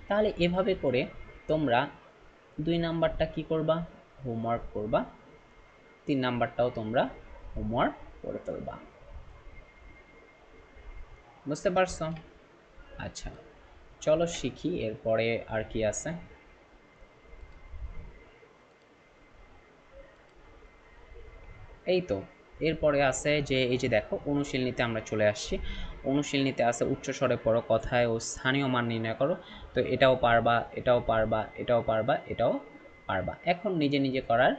তাহলে এভাবে করে তোমরা 2 নাম্বারটা কি করবা, হোমওয়ার্ক করবা, 3 নাম্বারটাও তোমরা হোমওয়ার্ক করে ফেলবা। বুঝতে পারছো? আচ্ছা, চলো শিখি এরপরে আর কি আছে। এই তো, এরপরে আছে যে এই যে দেখো অনুশীলনীতে আমরা চলে আসছি। অনুশীলনীতে আছে উচ্চ স্বরে পড়ো, কথায় ও স্থানীয় মান নির্ণয় করো। তো এটাও পারবা, এটাও পারবা, এটাও পারবা, এটাও পারবা। এখন নিজে নিজে করার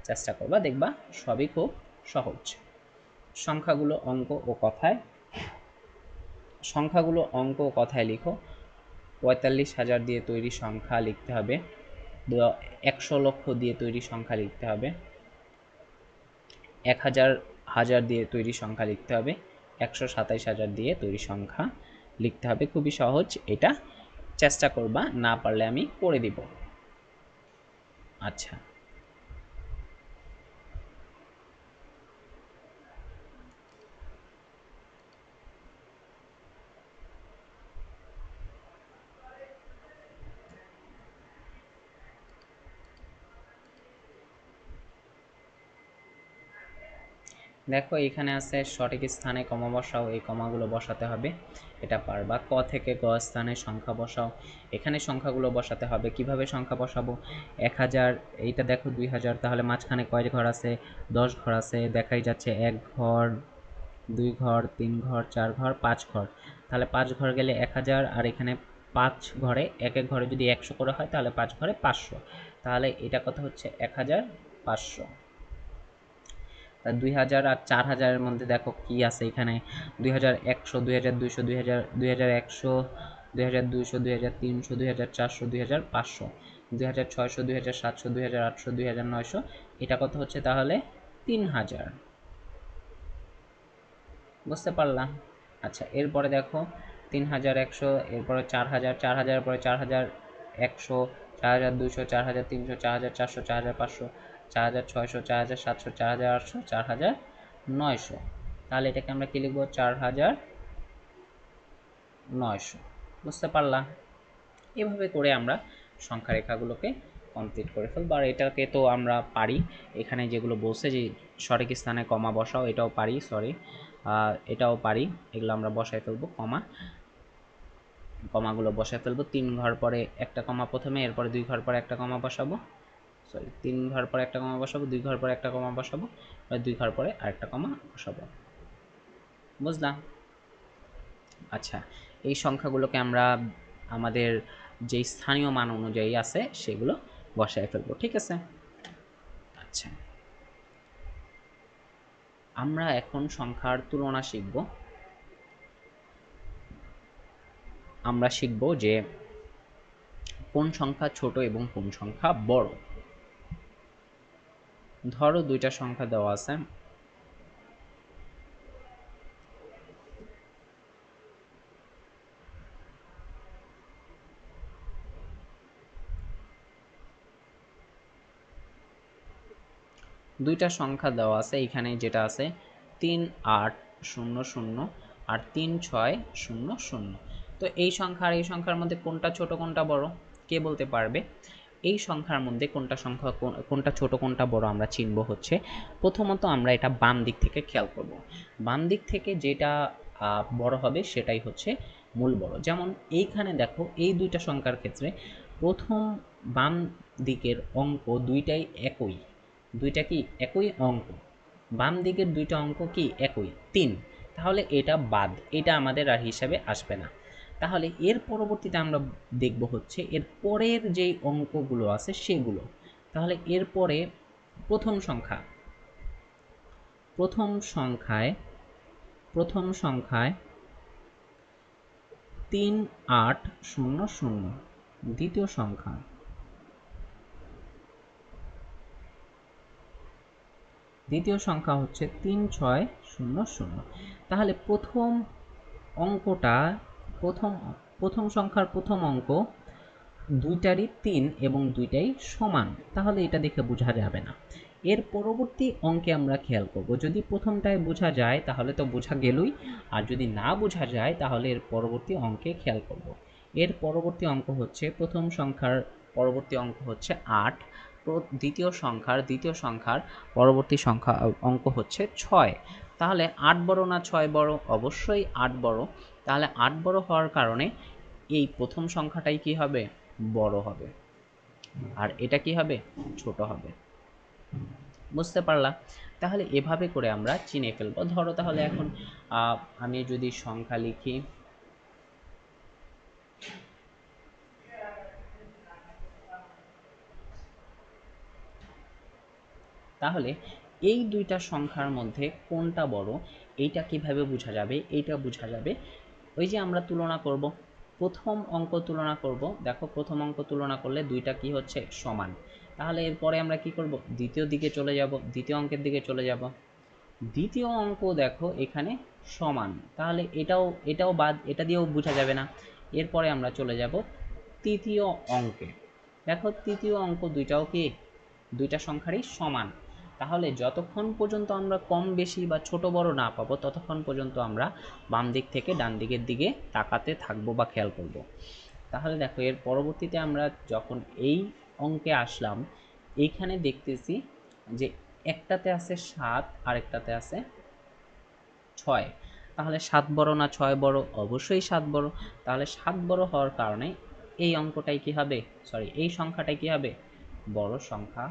চেষ্টা করবা, দেখবা সবই খুব সহজ। সংখ্যাগুলো অঙ্ক ও কথায়, সংখ্যাগুলো অঙ্ক ও কথায় লিখো। 45,000 দিয়ে তৈরি সংখ্যা লিখতে হবে, 100 লক্ষ দিয়ে তৈরি সংখ্যা লিখতে হবে, 1000 হাজার দিয়ে তৈরি সংখ্যা লিখতে হবে, 127,000 দিয়ে তৈরি সংখ্যা লিখতে হবে। খুবই সহজ, এটা চেষ্টা করবা, না পারলে আমি করে দিব। আচ্ছা, দেখো এখানে আছে সঠিক স্থানে কমা বসাও, এই কমাগুলো বসাতে হবে, এটা পারবা। ক থেকে গ স্থানে সংখ্যা বসাও, এখানে সংখ্যাগুলো বসাতে হবে। কিভাবে সংখ্যা বসাবো, 1000, এইটা দেখো 2000, তাহলে মাঝখানে কয় ঘর আছে, 10 ঘর আছে, দেখাই যাচ্ছে 1 ঘর, 2 ঘর, 3 ঘর, 4 ঘর, 5 ঘর, তাহলে 5 ঘর গেলে 1000, আর এখানে 5 ঘরে, এক এক ঘরে যদি 100 করে হয় তাহলে 5 ঘরে 500, তাহলে এটা কত হচ্ছে 1500। 2000 আর 4000-এর মধ্যে দেখো কি আছে এখানে, 2100, 2200, 2000, 2100, 2200, 2300, 2400, 2500, 2600, 2700, 2800, 2900, এটা কত হচ্ছে তাহলে 3000। বুঝতে পারলাম? আচ্ছা, এরপরে দেখো 3100, এরপরে 4000, 4000-এর পরে 4100, 4200, 4300, 4400, 4500, 4600, 4700, 4800, 4900, তাহলে এটাকে আমরা কি লিখবো, 4900। বুঝতে পারলাম? এভাবে করে আমরা সংখ্যা রেখাগুলোকে কমপ্লিট করে ফেলবো। আর এটাকে তো আমরা পারি, এখানে যেগুলো বলছে যে সঠিক স্থানে কমা বসাও, এটাও পারি, সরি, এটাও পারি, এগুলো আমরা বসাই ফেলবো, কমাগুলো বসাই ফেলবো। 3 ঘর পরে একটা কমা প্রথমে, এরপরে 2 ঘর পরে একটা কমা বসাবো, সরি 3 ঘর পরে একটা কমা বসাবো, 2 ঘর পরে একটা কমা বসাবো, 2 ঘর পরে আরেকটা কমা বসাবো। বুঝলাম? আচ্ছা, এই সংখ্যাগুলোকে আমরা আমাদের যে স্থানীয় মান অনুযায়ী আছে সেগুলো বসায় ফেলবো, ঠিক আছে? আচ্ছা, আমরা এখন সংখ্যার তুলনা শিখব। আমরা শিখব যে কোন সংখ্যা ছোট এবং কোন সংখ্যা বড়। ধরো দুইটা সংখ্যা দেওয়া আছে, দুইটা সংখ্যা দেওয়া আছে এখানে, যেটা আছে 3800 আর 3600। তো এই সংখ্যা আর এই সংখ্যার মধ্যে কোনটা ছোট কোনটা বড় কে বলতে পারবে? এই সংখ্যার মধ্যে কোনটা ছোট কোনটা বড় আমরা চিনব হচ্ছে, প্রথমত আমরা এটা বাম দিক থেকে খেয়াল করব। বাম দিক থেকে যেটা বড় হবে সেটাই হচ্ছে মূল বড়। যেমন এইখানে দেখো, এই দুইটা সংখ্যার ক্ষেত্রে প্রথম বাম দিকের অঙ্ক দুইটাই একই, দুইটা কি একই অঙ্ক, বাম দিকের দুইটা অঙ্ক কি একই 3, তাহলে এটা বাদ, এটা আমাদের আর হিসাবে আসবে না। তাহলে এর পরবর্তীতে আমরা দেখব হচ্ছে এর পরের যে অঙ্কগুলো আছে সেগুলো। তাহলে এর পরে প্রথম সংখ্যায় 3800, দ্বিতীয় সংখ্যা হচ্ছে 3600। তাহলে প্রথম সংখ্যার প্রথম অঙ্ক দুইটারই 3 এবং দুইটাই সমান, তাহলে এটা দেখে বোঝা যাবে না। এর পরবর্তী অঙ্কে আমরা খেয়াল করব, যদি প্রথমটায় বোঝা যায় তাহলে তো বোঝা গেলই, আর যদি না বোঝা যায় তাহলে এর পরবর্তী অঙ্কে খেয়াল করব। এর পরবর্তী অঙ্ক হচ্ছে, প্রথম সংখ্যার পরবর্তী অঙ্ক হচ্ছে 8, দ্বিতীয় সংখ্যার পরবর্তী অঙ্ক হচ্ছে 6। তাহলে 8 বড় না 6 বড়? অবশ্যই 8 বড়। তাহলে 8 বড় হওয়ার কারণে এই প্রথম সংখ্যাটাই কি হবে? বড় হবে, আর এটা কি হবে? ছোট হবে। বুঝতে পারলা? তাহলে এভাবে করে আমরা চিনে ফেলবো। ধরো তাহলে এখন আমি যদি সংখ্যা লিখি, তাহলে এই দুইটা সংখ্যার মধ্যে কোনটা বড় এইটা কিভাবে বোঝা যাবে? এইটা বোঝা যাবে ওই যে আমরা তুলনা করব, প্রথম অঙ্ক তুলনা করব। দেখো প্রথম অঙ্ক তুলনা করলে দুইটা কি হচ্ছে? সমান। তাহলে এরপরে আমরা কি করব? দ্বিতীয় দিকে চলে যাব, দ্বিতীয় অঙ্কের দিকে চলে যাব। দ্বিতীয় অঙ্ক দেখো এখানে সমান, তাহলে এটাও বাদ, এটা দিয়েও বোঝা যাবে না। এরপরে আমরা চলে যাব তৃতীয় অঙ্কে। দেখো তৃতীয় অঙ্ক দুইটাও কি? দুইটা সংখ্যারই সমান। তাহলে যতক্ষণ পর্যন্ত আমরা কম বেশি বা ছোট বড় না পাবো ততক্ষণ পর্যন্ত আমরা বাম দিক থেকে ডান দিকের দিকে তাকাতে থাকবো বা খেয়াল করব। তাহলে দেখো এর পরবর্তীতে আমরা যখন এই অঙ্কে আসলাম, এইখানে দেখতেছি যে একটাতে আছে 7 আর একটাতে আছে 6। তাহলে 7 বড় না 6 বড়? অবশ্যই 7 বড়। তাহলে 7 বড় হওয়ার কারণে এই অঙ্কটাই কি হবে? এই সংখ্যাটাই কি হবে? বড় সংখ্যা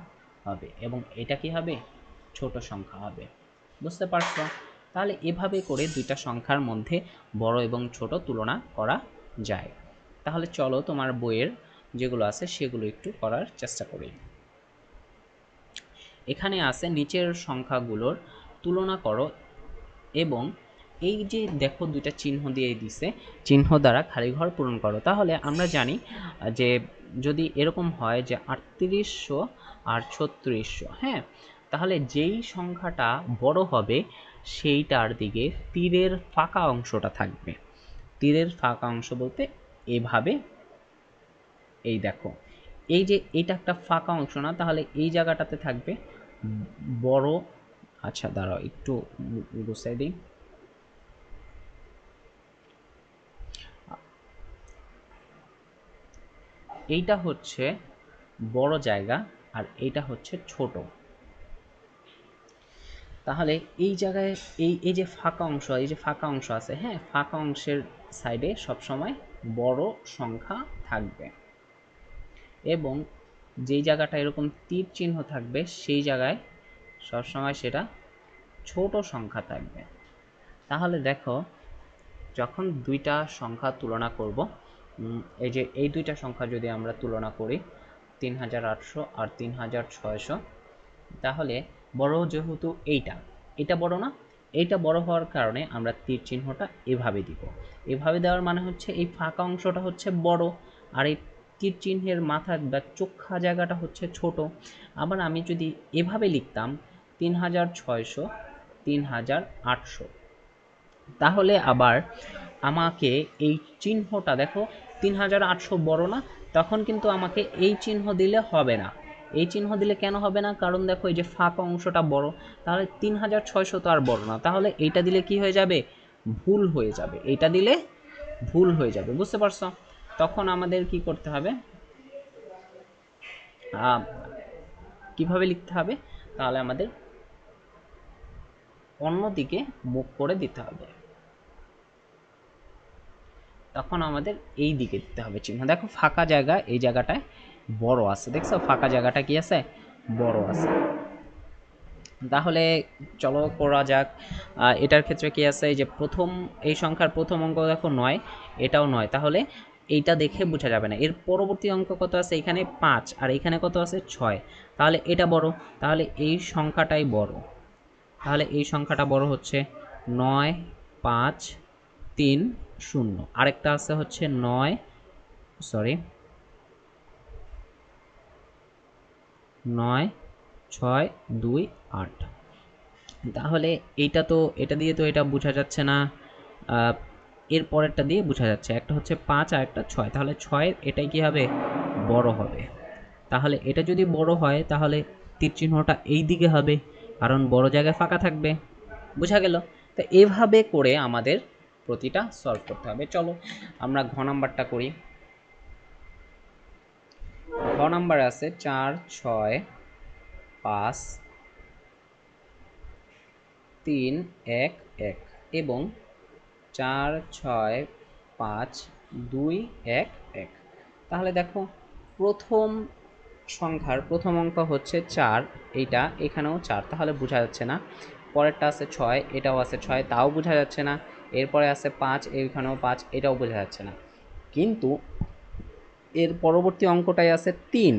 হবে, এবং এটা কি হবে? ছোট সংখ্যা হবে। বুঝতে পারছো? তাহলে এভাবে করে দুইটা সংখ্যার মধ্যে বড় এবং ছোট তুলনা করা যায়। তাহলে চলো তোমার বইয়ের যেগুলো আছে সেগুলো একটু করার চেষ্টা করি। এখানে আছে নিচের সংখ্যাগুলোর তুলনা করো, এবং এই যে দেখো দুইটা চিহ্ন দিয়ে দিছে, চিহ্ন দ্বারা খালি ঘর পূরণ করো। তাহলে আমরা জানি যে যদি এরকম হয় যে 3800 আর 3600, হ্যাঁ, তাহলে যেই সংখ্যাটা বড় হবে সেইটার দিকে তীরের ফাঁকা অংশটা থাকবে। তীরের ফাঁকা অংশ বলতে এভাবে, এই দেখো এই যে এটা একটা ফাঁকা অংশ না, তাহলে এই জায়গাটাতে থাকবে বড়। আচ্ছা দাঁড়াও একটু গুছাই দিই। এইটা হচ্ছে বড় জায়গা আর এইটা হচ্ছে ছোট। তাহলে এই জায়গায় এই যে ফাঁকা অংশ, এই যে ফাঁকা অংশ আছে, হ্যাঁ, ফাঁকা অংশের সাইডে সবসময় বড় সংখ্যা থাকবে, এবং যেই জায়গাটা এরকম তীর চিহ্ন থাকবে সেই জায়গায় সবসময় সেটা ছোট সংখ্যা থাকবে। তাহলে দেখো যখন দুইটা সংখ্যা তুলনা করব, এই যে এই দুইটা সংখ্যা যদি আমরা তুলনা করি 3800 আর 3600, তাহলে বড় যেহেতু এইটা, এটা বড় না? এইটা বড় হওয়ার কারণে আমরা তীর চিহ্নটা এভাবে দিব। এভাবে দেওয়ার মানে হচ্ছে এই ফাঁকা অংশটা হচ্ছে বড়, আর এই তীর চিহ্নের মাথা বা চোখা জায়গাটা হচ্ছে ছোট। আবার আমি যদি এভাবে লিখতাম 3600, 3800, তাহলে আবার আমাকে এই চিহ্নটা দেখো 3800 বড় না, তখন কিন্তু আমাকে এই চিহ্ন দিলে হবে না। এই চিহ্ন দিলে কেন হবে না? কারণ দেখো এই যে ফাঁকা অংশটা বড়, তাহলে 3600 তো আর বড় না, তাহলে এইটা দিলে কি হয়ে যাবে? ভুল হয়ে যাবে। এইটা দিলে ভুল হয়ে যাবে, বুঝতে পারছো? তখন আমাদের কি করতে হবে? কিভাবে লিখতে হবে? তাহলে আমাদের অন্যদিকে মুখ করে দিতে হবে। তখন আমাদের এই দিকে দিতে হবে চিহ্ন। দেখো ফাঁকা জায়গা, এই জায়গাটায় বড় আছে, দেখছো ফাঁকা জায়গাটা কি আছে? বড় আছে। তাহলে চলো করা যাক। এটার ক্ষেত্রে কি আছে? এই যে প্রথম, এই সংখ্যার প্রথম অঙ্ক দেখো 9, এটাও 9, তাহলে এইটা দেখে বোঝা যাবে না। এর পরবর্তী অঙ্ক কত আছে? এখানে 5, আর এখানে কত আছে? 6, তাহলে এটা বড়, তাহলে এই সংখ্যাটাই বড়। তাহলে এই সংখ্যাটা বড় হচ্ছে 9, 5, 3, 0। আরেকটা আছে হচ্ছে 9, সরি 9, 6, 2, 8। তাহলে এইটা তো, এটা দিয়ে তো এটা বোঝা যাচ্ছে না, এর পরেরটা দিয়ে বোঝা যাচ্ছে। একটা হচ্ছে 5 আর একটা 6, তাহলে 6 এটাই কি হবে? বড় হবে। তাহলে এটা যদি বড় হয় তাহলে তীর চিহ্নটা এই দিকে হবে, কারণ বড় জায়গায় ফাঁকা থাকবে। বোঝা গেল? তো এভাবে করে আমাদের প্রতিটা সলভ করতে হবে। চলো আমরা ঘ নাম্বারটা করি। ঘ নাম্বার আছে 4, 6, 5, 3, 1, 1 এবং 4, 6, 5, 2, 1, 1। তাহলে দেখো প্রথম সংখ্যার প্রথম অঙ্ক হচ্ছে 4, এইটা এখানেও 4, তাহলে বোঝা যাচ্ছে না। পরেরটা আছে 6, এটাও আছে 6, তাও বোঝা যাচ্ছে না। এরপরে আছে 5, এইখানেও 5, এটাও বোঝা যাচ্ছে না। কিন্তু এর পরবর্তী অঙ্কটাই আছে 3,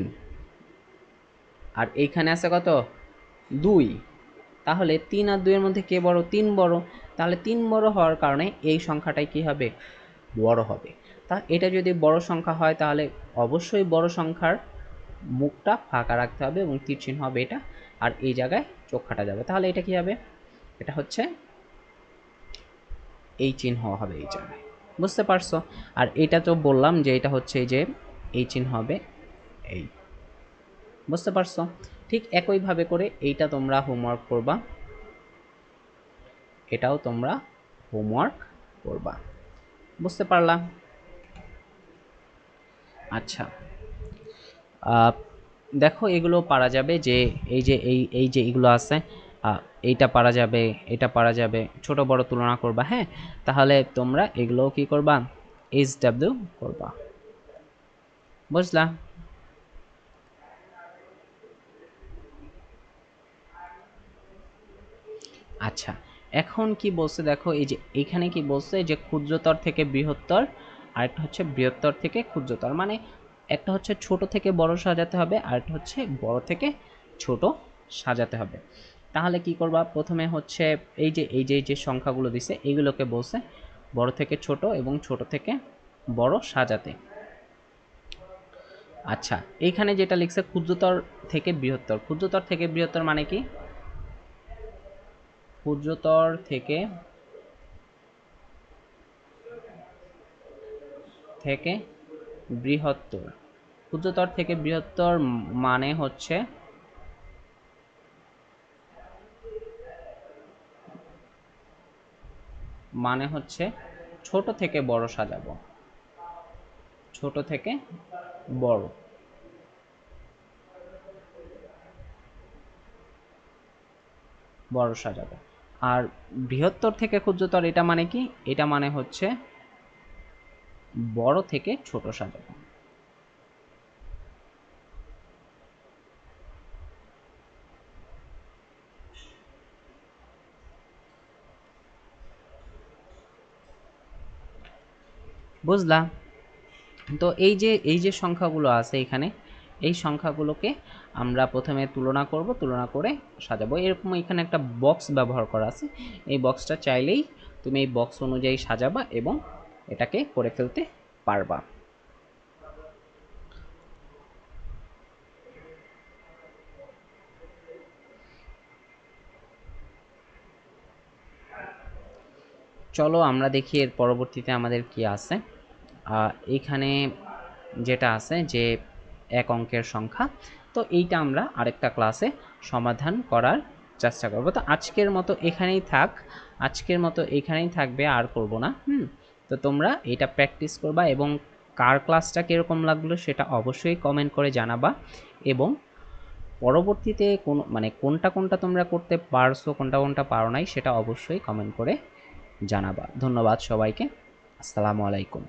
আর এইখানে আছে কত? 2। তাহলে 3 আর 2 এর মধ্যে কে বড়? 3 বড়। তাহলে 3 বড় হওয়ার কারণে এই সংখ্যাটাই কি হবে? বড় হবে। তা এটা যদি বড় সংখ্যা হয় তাহলে অবশ্যই বড় সংখ্যার মুখটা ফাঁকা রাখতে হবে এবং তীর চিহ্ন হবে এটা, আর এই জায়গায় চোখ কাটা যাবে। তাহলে এটা কি হবে? এটা হচ্ছে এই চিহ্ন হবে এই জায়গায়। বুঝতে পারছো? আর এটা তো বললাম যে এটা হচ্ছে এই যে এই চিহ্ন হবে এই। বুঝতে পারছো? ঠিক একইভাবে করে এইটা তোমরা হোমওয়ার্ক করবা, এটাও তোমরা হোমওয়ার্ক করবা। বুঝতে পারলা? আচ্ছা, দেখো এগুলো পারা যাবে, যে এই যে এই যে এগুলো আছে, এইটা পারা যাবে, এটা পারা যাবে, ছোট বড় তুলনা করবা। হ্যাঁ, তাহলে তোমরা এগুলো কি করবা? HW করবা। বুঝলা? আচ্ছা, এখন কি বলছে দেখো, এই যে এখানে কি বলছে যে ক্ষুদ্রতর থেকে বৃহত্তর, আর একটা হচ্ছে বৃহত্তর থেকে ক্ষুদ্রতর, মানে একটা হচ্ছে ছোট থেকে বড় সাজাতে হবে, আর একটা হচ্ছে বড় থেকে ছোট সাজাতে হবে। তাহলে কি করবা? প্রথমে হচ্ছে এই যে সংখ্যাগুলো দিছে এইগুলোকে বলছে বড় থেকে ছোট এবং ছোট থেকে বড় সাজাতে। আচ্ছা, এইখানে যেটা লিখছে ক্ষুদ্রতর থেকে বৃহত্তর, ক্ষুদ্রতর থেকে বৃহত্তর মানে কি? ক্ষুদ্রতর থেকে থেকে বৃহত্তর, ক্ষুদ্রতর থেকে বৃহত্তর মানে হচ্ছে ছোট থেকে বড় সাজাবো, ছোট থেকে বড়, বড় সাজাবো। আর বৃহত্তর থেকে ক্ষুদ্রতর এটা মানে কি? এটা মানে হচ্ছে বড় থেকে ছোট সাজাবো। বুঝলা? তো এই যে সংখ্যাগুলো আছে এখানে, এই সংখ্যাগুলোকে আমরা প্রথমে তুলনা করব, তুলনা করে সাজাবো। এরকম এখানে একটা বক্স ব্যবহার করা আছে, এই বক্সটা চাইলেই তুমি এই বক্স অনুযায়ী সাজাবা এবং এটাকে করে ফেলতে পারবা। চলো আমরা দেখি এর পরবর্তীতে আমাদের কি আছে। এইখানে যেটা আছে যে এক অঙ্কের সংখ্যা, তো এইটা আমরা আরেকটা ক্লাসে সমাধান করার চেষ্টা করব। তো আজকের মতো এখানেই থাক, আজকের মতো এখানেই থাকবে, আর করব না। তো তোমরা এটা প্র্যাকটিস করবা এবং কার ক্লাসটা কীরকম লাগলো সেটা অবশ্যই কমেন্ট করে জানাবা, এবং পরবর্তীতে কোনটা কোনটা তোমরা করতে পারছো, কোনটা কোনটা পারো নাই সেটা অবশ্যই কমেন্ট করে জানাবা। ধন্যবাদ সবাইকে। আসসালামু আলাইকুম।